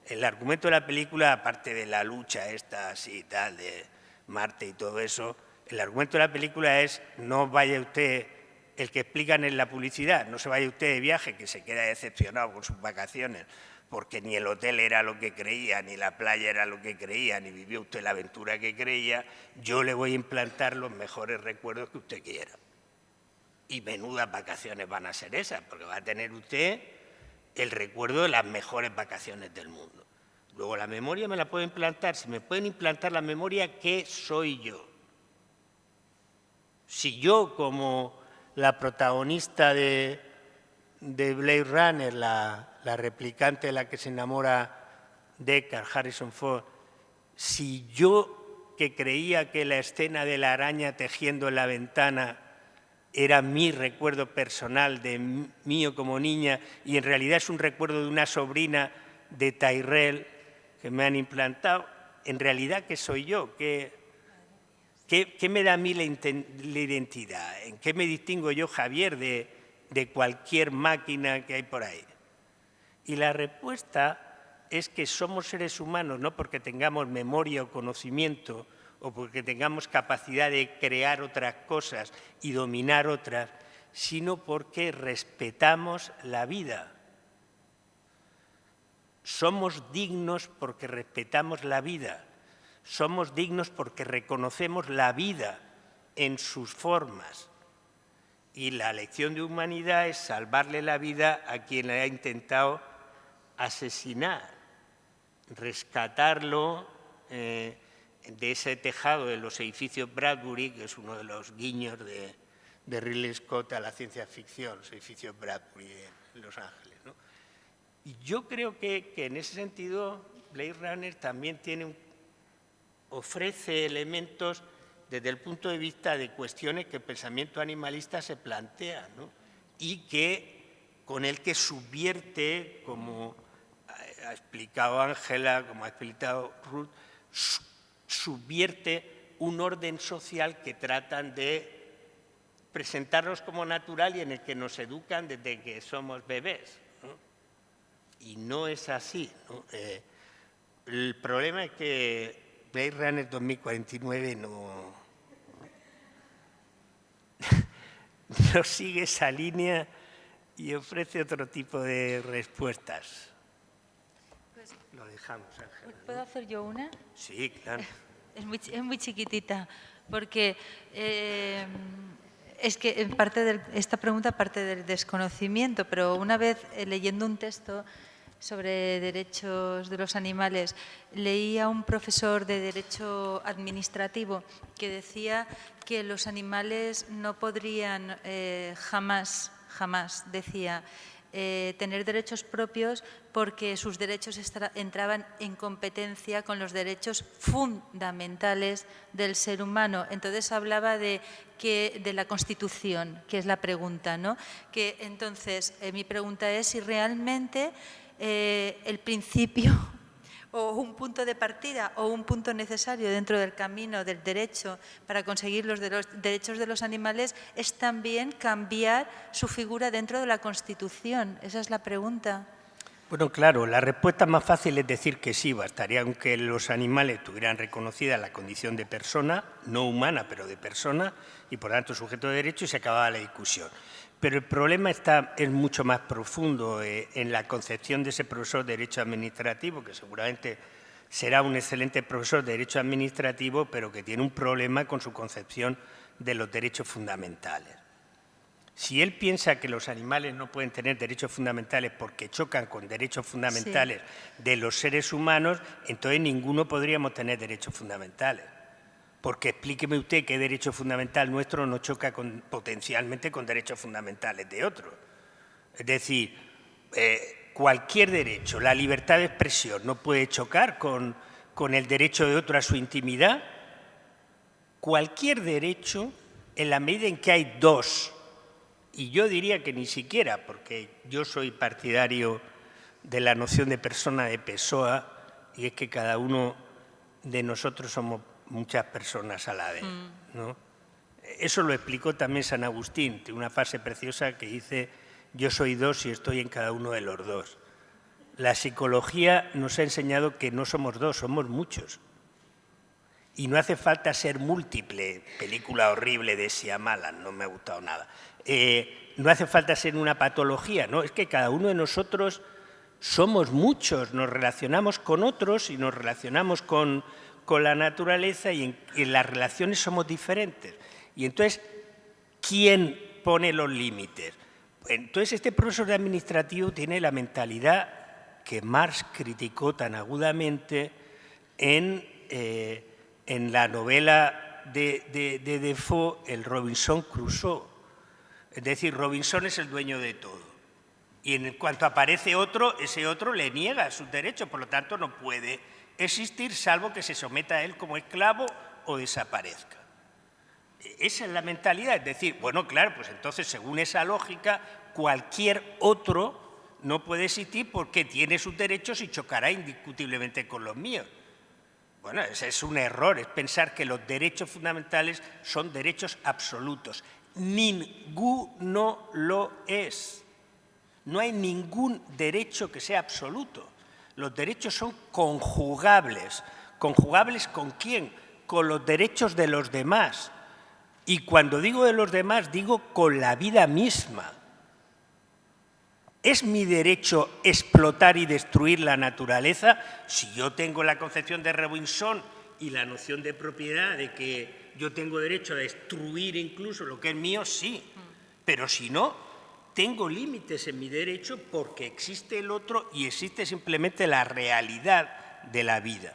El argumento de la película, aparte de la lucha esta así tal de Marte y todo eso, el argumento de la película es no vaya usted, el que explican en la publicidad, no se vaya usted de viaje, que se queda decepcionado con sus vacaciones, porque ni el hotel era lo que creía, ni la playa era lo que creía, ni vivió usted la aventura que creía, yo le voy a implantar los mejores recuerdos que usted quiera. Y menudas vacaciones van a ser esas, porque va a tener usted el recuerdo de las mejores vacaciones del mundo. Luego la memoria me la puedo implantar. Si me pueden implantar la memoria, ¿qué soy yo? Si yo, como la protagonista de Blade Runner, la replicante de la que se enamora Descartes, Harrison Ford, si yo, que creía que la escena de la araña tejiendo en la ventana era mi recuerdo personal de mío como niña y en realidad es un recuerdo de una sobrina de Tyrell que me han implantado, en realidad, ¿qué soy yo? ¿Qué me da a mí la identidad? ¿En qué me distingo yo, Javier, de cualquier máquina que hay por ahí? Y la respuesta es que somos seres humanos, no porque tengamos memoria o conocimiento o porque tengamos capacidad de crear otras cosas y dominar otras, sino porque respetamos la vida. Somos dignos porque respetamos la vida. Somos dignos porque reconocemos la vida en sus formas. Y la lección de humanidad es salvarle la vida a quien le ha intentado asesinar, rescatarlo de ese tejado de los edificios Bradbury, que es uno de los guiños de Ridley Scott a la ciencia ficción, los edificios Bradbury en Los Ángeles, ¿no? Y yo creo que en ese sentido Blade Runner también ofrece elementos desde el punto de vista de cuestiones que el pensamiento animalista se plantea, ¿no? Y con el que subvierte, como ha explicado Ángela, como ha explicado Ruth, subvierte un orden social que tratan de presentarnos como natural y en el que nos educan desde que somos bebés, ¿no? Y no es así, ¿no? El problema es que Blade Runner 2049 no sigue esa línea y ofrece otro tipo de respuestas. Lo dejamos, Ángela, ¿no? ¿Puedo hacer yo una? Sí, claro. Es muy chiquitita, porque es que esta pregunta parte del desconocimiento, pero una vez leyendo un texto sobre derechos de los animales, leí a un profesor de Derecho Administrativo que decía que los animales no podrían jamás, decía, tener derechos propios porque sus derechos entraban en competencia con los derechos fundamentales del ser humano. Entonces hablaba de la Constitución, que es la pregunta, ¿no? Que entonces mi pregunta es si realmente el principio o un punto de partida o un punto necesario dentro del camino del derecho para conseguir los derechos de los animales es también cambiar su figura dentro de la Constitución. Esa es la pregunta. Bueno, claro, la respuesta más fácil es decir que sí, bastaría aunque los animales tuvieran reconocida la condición de persona, no humana, pero de persona, y por tanto sujeto de derecho, y se acababa la discusión. Pero el problema es mucho más profundo en la concepción de ese profesor de Derecho Administrativo, que seguramente será un excelente profesor de Derecho Administrativo, pero que tiene un problema con su concepción de los derechos fundamentales. Si él piensa que los animales no pueden tener derechos fundamentales porque chocan con derechos fundamentales de los seres humanos, entonces ninguno podríamos tener derechos fundamentales. Porque explíqueme usted qué derecho fundamental nuestro no choca potencialmente con derechos fundamentales de otros. Es decir, cualquier derecho, la libertad de expresión, no puede chocar con el derecho de otro a su intimidad. Cualquier derecho, en la medida en que hay dos, y yo diría que ni siquiera, porque yo soy partidario de la noción de persona de Pessoa, y es que cada uno de nosotros somos muchas personas a la vez, ¿no? Eso lo explicó también San Agustín, tiene una frase preciosa que dice: yo soy dos y estoy en cada uno de los dos. La psicología nos ha enseñado que no somos dos, somos muchos. Y no hace falta ser múltiple, película horrible de Shyamalan, no me ha gustado nada. No hace falta ser una patología, ¿no? Es que cada uno de nosotros somos muchos, nos relacionamos con otros y nos relacionamos con la naturaleza, y en las relaciones somos diferentes. Y entonces, ¿quién pone los límites? Entonces, este profesor de administrativo tiene la mentalidad que Marx criticó tan agudamente en la novela de Defoe, el Robinson Crusoe. Es decir, Robinson es el dueño de todo. Y en cuanto aparece otro, ese otro le niega sus derechos, por lo tanto no puede existir salvo que se someta a él como esclavo o desaparezca. Esa es la mentalidad, es decir, bueno, claro, pues entonces según esa lógica cualquier otro no puede existir porque tiene sus derechos y chocará indiscutiblemente con los míos. Bueno, ese es un error, es pensar que los derechos fundamentales son derechos absolutos. Ninguno lo es. No hay ningún derecho que sea absoluto. Los derechos son conjugables. ¿Conjugables con quién? Con los derechos de los demás. Y cuando digo de los demás, digo con la vida misma. ¿Es mi derecho explotar y destruir la naturaleza? Si yo tengo la concepción de Robinson y la noción de propiedad, de que yo tengo derecho a destruir incluso lo que es mío, sí. Pero si no, tengo límites en mi derecho porque existe el otro y existe simplemente la realidad de la vida.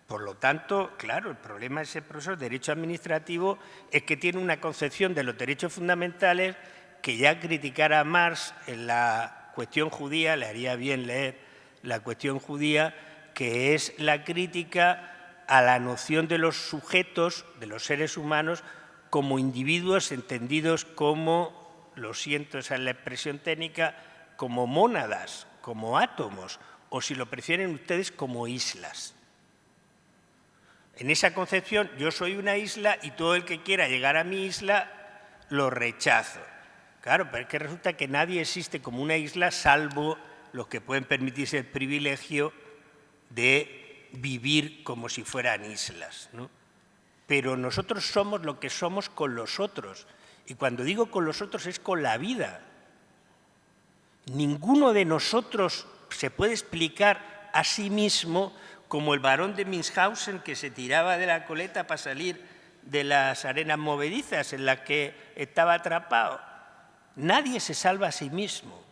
Por lo tanto, claro, el problema de ese profesor de Derecho Administrativo es que tiene una concepción de los derechos fundamentales que ya criticara a Marx en la cuestión judía, le haría bien leer la cuestión judía, que es la crítica a la noción de los sujetos, de los seres humanos, como individuos entendidos como, lo siento, esa es la expresión técnica, como mónadas, como átomos, o si lo prefieren ustedes, como islas. En esa concepción, yo soy una isla y todo el que quiera llegar a mi isla lo rechazo. Claro, pero es que resulta que nadie existe como una isla salvo los que pueden permitirse el privilegio de vivir como si fueran islas, ¿no? Pero nosotros somos lo que somos con los otros. Y cuando digo con los otros es con la vida. Ninguno de nosotros se puede explicar a sí mismo como el barón de Münchhausen que se tiraba de la coleta para salir de las arenas movedizas en las que estaba atrapado. Nadie se salva a sí mismo.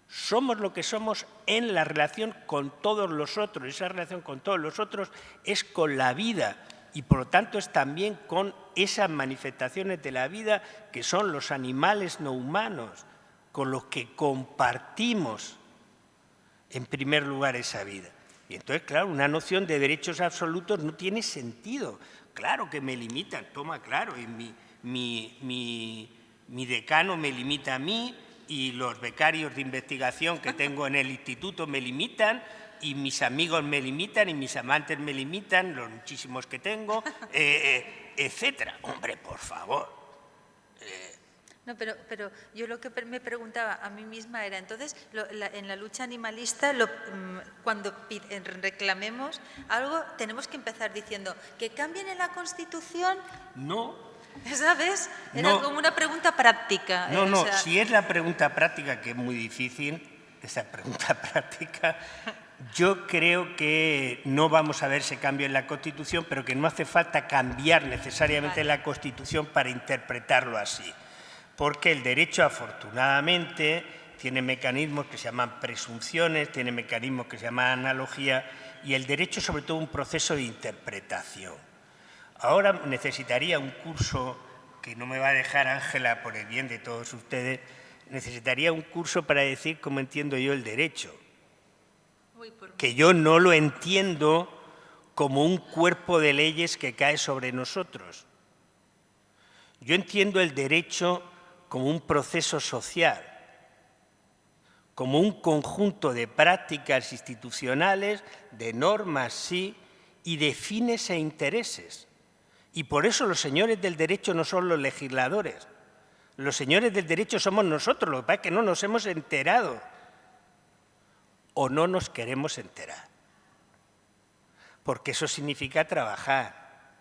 Somos lo que somos en la relación con todos los otros. Esa relación con todos los otros es con la vida y, por lo tanto, es también con esas manifestaciones de la vida que son los animales no humanos, con los que compartimos, en primer lugar, esa vida. Y entonces, claro, una noción de derechos absolutos no tiene sentido. Claro que me limitan, toma, claro, y mi decano me limita a mí y los becarios de investigación que tengo en el instituto me limitan y mis amigos me limitan y mis amantes me limitan, los muchísimos que tengo, etcétera. Hombre, por favor. No, pero yo lo que me preguntaba a mí misma era, entonces, en la lucha animalista, cuando reclamemos algo, tenemos que empezar diciendo que cambien en la Constitución. No. ¿Sabes? Era No. como una pregunta práctica. No, no, o sea, si es la pregunta práctica, que es muy difícil, esa pregunta práctica, yo creo que no vamos a ver ese cambio en la Constitución, pero que no hace falta cambiar necesariamente la Constitución para interpretarlo así. Porque el derecho, afortunadamente, tiene mecanismos que se llaman presunciones, tiene mecanismos que se llaman analogía, y el derecho es sobre todo un proceso de interpretación. Ahora necesitaría un curso, que no me va a dejar Ángela por el bien de todos ustedes, necesitaría un curso para decir cómo entiendo yo el derecho. Que yo no lo entiendo como un cuerpo de leyes que cae sobre nosotros. Yo entiendo el derecho como un proceso social, como un conjunto de prácticas institucionales, de normas, sí, y de fines e intereses. Y por eso los señores del derecho no son los legisladores. Los señores del derecho somos nosotros, lo que pasa es que no nos hemos enterado o no nos queremos enterar. Porque eso significa trabajar.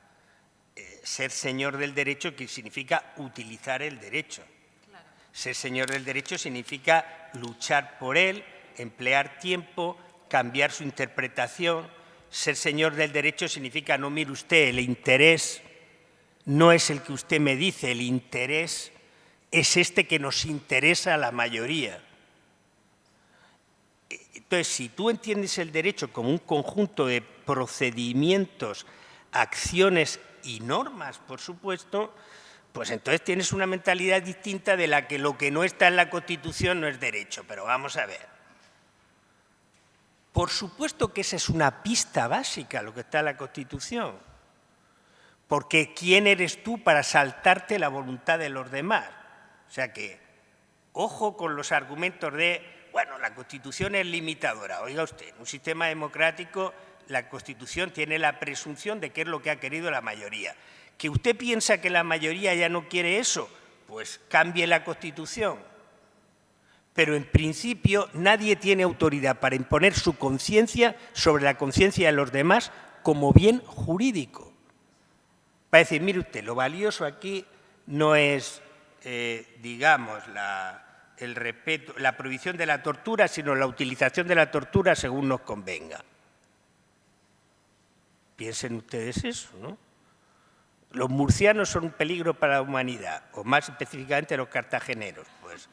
Ser señor del derecho que significa utilizar el derecho. Claro. Ser señor del derecho significa luchar por él, emplear tiempo, cambiar su interpretación. Ser señor del derecho significa, no mire usted, el interés no es el que usted me dice, el interés es este que nos interesa a la mayoría. Entonces, si tú entiendes el derecho como un conjunto de procedimientos, acciones y normas, por supuesto, pues entonces tienes una mentalidad distinta de la que lo que no está en la Constitución no es derecho. Pero vamos a ver. Por supuesto que esa es una pista básica, lo que está en la Constitución. Porque ¿quién eres tú para saltarte la voluntad de los demás? O sea que, ojo con los argumentos de, bueno, la Constitución es limitadora. Oiga usted, en un sistema democrático la Constitución tiene la presunción de que es lo que ha querido la mayoría. ¿Que usted piensa que la mayoría ya no quiere eso? Pues cambie la Constitución. Pero en principio nadie tiene autoridad para imponer su conciencia sobre la conciencia de los demás como bien jurídico. Para decir, mire usted, lo valioso aquí no es, digamos, el respeto, la prohibición de la tortura, sino la utilización de la tortura según nos convenga. Piensen ustedes eso, ¿no? Los murcianos son un peligro para la humanidad, o más específicamente los cartageneros. Pues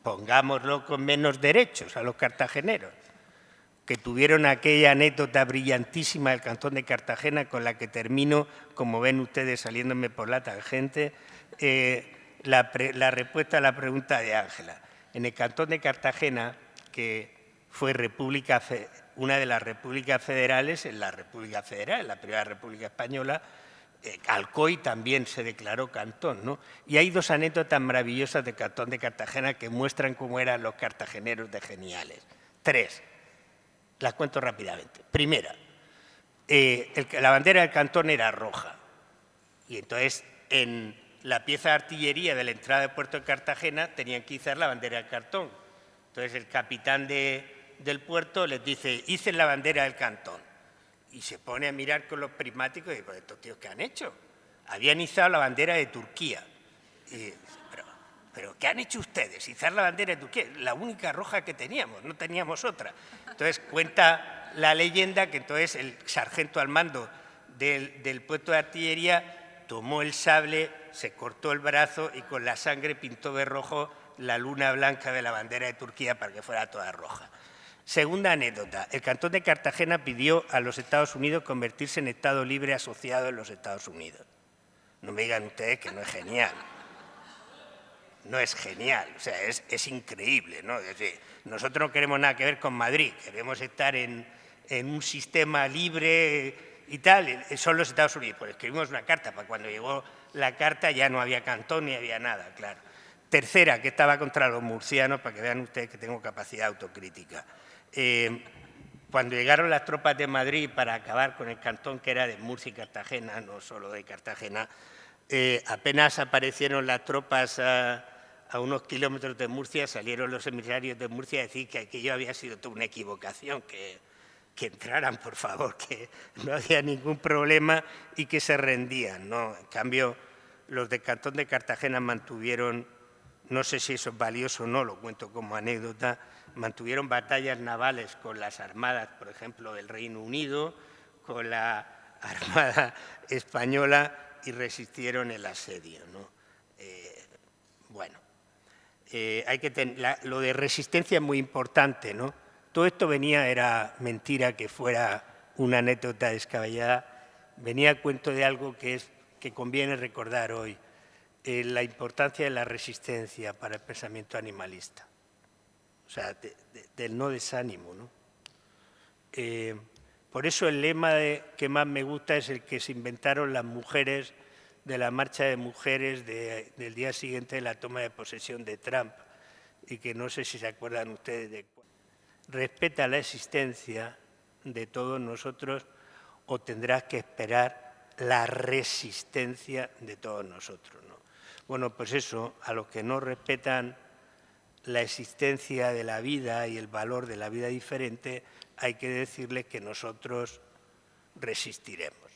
pongámoslo con menos derechos a los cartageneros, que tuvieron aquella anécdota brillantísima del Cantón de Cartagena, con la que termino, como ven ustedes saliéndome por la tangente, la respuesta a la pregunta de Ángela. En el Cantón de Cartagena, que fue una de las repúblicas federales, en la República Federal, en la primera República Española, Alcoy también se declaró cantón, ¿no? Y hay dos anécdotas maravillosas del Cantón de Cartagena que muestran cómo eran los cartageneros de geniales. 3. Las cuento rápidamente. Primera, la bandera del cantón era roja. Y entonces, en la pieza de artillería de la entrada del puerto de Cartagena, tenían que izar la bandera del cantón. Entonces, el capitán del puerto les dice, icen la bandera del cantón. Y se pone a mirar con los prismáticos y dice, pues estos tíos, ¿qué han hecho? Habían izado la bandera de Turquía. ¿pero qué han hecho ustedes? Izar la bandera de Turquía, la única roja que teníamos, no teníamos otra. Entonces cuenta la leyenda que entonces el sargento al mando del puesto de artillería tomó el sable, se cortó el brazo y con la sangre pintó de rojo la luna blanca de la bandera de Turquía para que fuera toda roja. Segunda anécdota, el Cantón de Cartagena pidió a los Estados Unidos convertirse en Estado libre asociado en los Estados Unidos. No me digan ustedes que no es genial. No es genial, o sea, es increíble, ¿no? Es decir, nosotros no queremos nada que ver con Madrid, queremos estar en un sistema libre y tal, son los Estados Unidos. Pues escribimos una carta, para cuando llegó la carta ya no había cantón ni había nada, claro. Tercera, que estaba contra los murcianos, para que vean ustedes que tengo capacidad autocrítica. Cuando llegaron las tropas de Madrid para acabar con el cantón que era de Murcia y Cartagena, no solo de Cartagena, apenas aparecieron las tropas a unos kilómetros de Murcia, salieron los emisarios de Murcia a decir que aquello había sido toda una equivocación, que entraran, por favor, que no había ningún problema y que se rendían, ¿no? En cambio, los del Cantón de Cartagena mantuvieron, no sé si eso es valioso o no, lo cuento como anécdota, mantuvieron batallas navales con las armadas, por ejemplo, del Reino Unido, con la Armada Española y resistieron el asedio, ¿no? Bueno, lo de resistencia es muy importante, ¿no? Todo esto era mentira que fuera una anécdota descabellada, venía a cuento de algo que conviene recordar hoy, la importancia de la resistencia para el pensamiento animalista, o sea, del no desánimo, ¿no? Por eso el lema que más me gusta es el que se inventaron las mujeres de la marcha de mujeres del día siguiente de la toma de posesión de Trump, y que no sé si se acuerdan ustedes de respeta la existencia de todos nosotros o tendrás que esperar la resistencia de todos nosotros, ¿no? Bueno, pues eso, a los que no respetan la existencia de la vida y el valor de la vida diferente, hay que decirles que nosotros resistiremos.